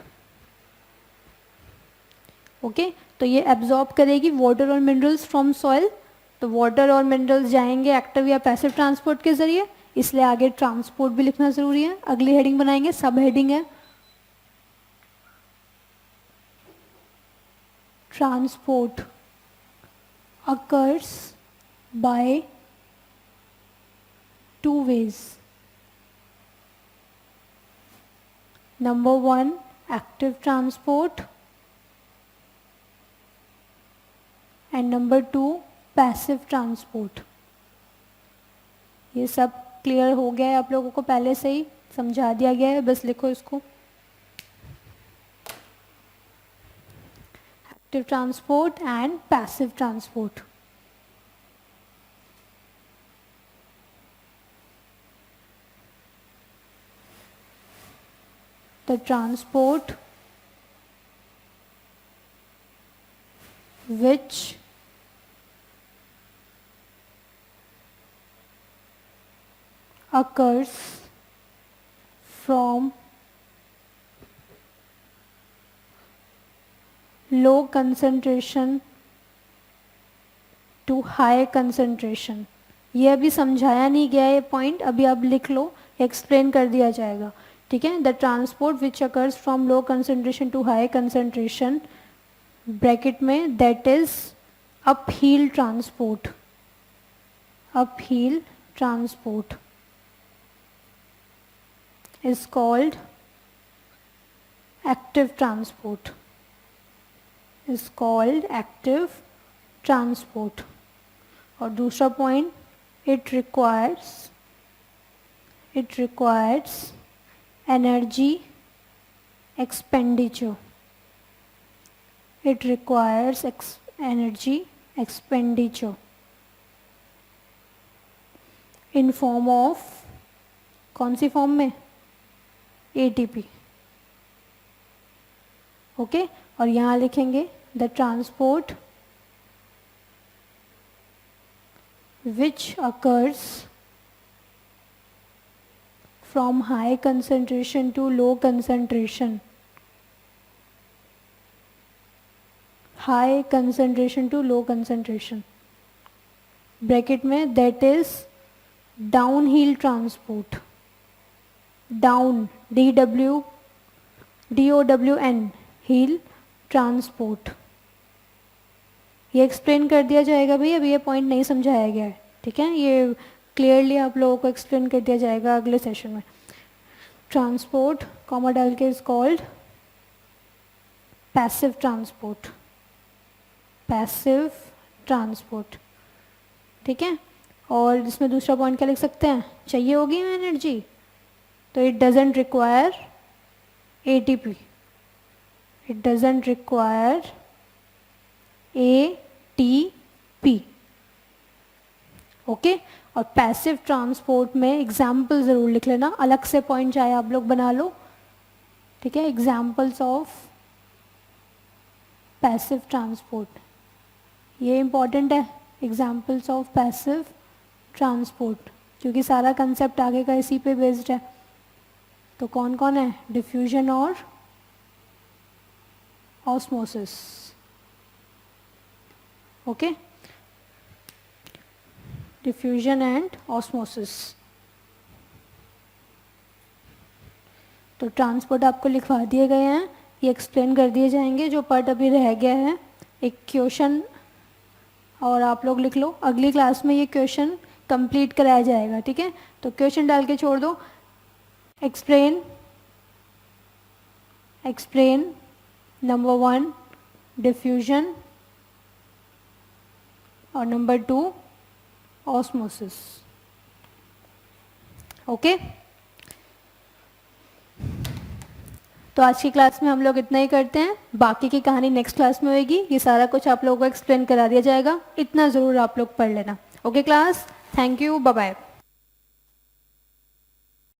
ओके, तो ये एब्जॉर्ब करेगी वाटर और मिनरल्स फ्रॉम सॉइल। तो वाटर और मिनरल्स जाएंगे एक्टिव या पैसिव ट्रांसपोर्ट के जरिए, इसलिए आगे ट्रांसपोर्ट भी लिखना जरूरी है। अगली हेडिंग बनाएंगे, सब हेडिंग है transport occurs by two ways. Number one, active transport, and number two, passive transport. ये सब क्लियर हो गया है आप लोगों को, पहले से ही समझा दिया गया है, बस लिखो इसको। Active transport and passive transport. The transport which occurs from low concentration to high concentration। ये अभी समझाया नहीं गया है पॉइंट, अभी आप लिख लो, एक्सप्लेन कर दिया जाएगा। ठीक है, the transport which occurs from low concentration to high concentration, bracket में, that is uphill transport, uphill transport is called active transport, is called active transport। और दूसरा point, it requires energy expenditure, it requires energy expenditure in form of, कौन सी form में, ATP। Okay, और यहाँ लिखेंगे the transport which occurs from high concentration to low concentration, high concentration to low concentration, bracket में, that is downhill transport, down, DOWN, hill transport. ये explain कर दिया जाएगा भाई, अभी ये पॉइंट नहीं समझाया गया है। ठीक है, ये क्लियरली आप लोगों को एक्सप्लेन कर दिया जाएगा अगले सेशन में। ट्रांसपोर्ट कॉमा डाल के is called passive transport, passive transport. ठीक है, और इसमें दूसरा पॉइंट क्या लिख सकते हैं, चाहिए होगी एनर्जी, तो it doesn't require ATP, it doesn't require ATP। Okay, और पैसिव ट्रांसपोर्ट में एग्जाम्पल ज़रूर लिख लेना, अलग से पॉइंट चाहे आप लोग बना लो। ठीक है, एग्जाम्पल्स ऑफ पैसिव ट्रांसपोर्ट, ये इंपॉर्टेंट है, एग्जाम्पल्स ऑफ पैसिव ट्रांसपोर्ट। क्योंकि सारा कंसेप्ट आगे का इसी पे बेस्ड है। तो कौन कौन है, डिफ्यूजन और osmosis. Okay, diffusion and osmosis. तो ट्रांसपोर्ट आपको लिखवा दिए गए हैं, ये एक्सप्लेन कर दिए जाएंगे। जो पार्ट अभी रह गया है एक क्वेश्चन और आप लोग लिख लो, अगली क्लास में ये क्वेश्चन कंप्लीट कराया जाएगा, ठीक है। तो क्वेश्चन डाल के छोड़ दो, एक्सप्लेन नंबर 1 डिफ्यूजन और नंबर 2 ऑस्मोसिस। ओके, तो आज की क्लास में हम लोग इतना ही करते हैं, बाकी की कहानी नेक्स्ट क्लास में होगी। ये सारा कुछ आप लोगों को एक्सप्लेन करा दिया जाएगा, इतना ज़रूर आप लोग पढ़ लेना। Okay class, thank you, bye bye.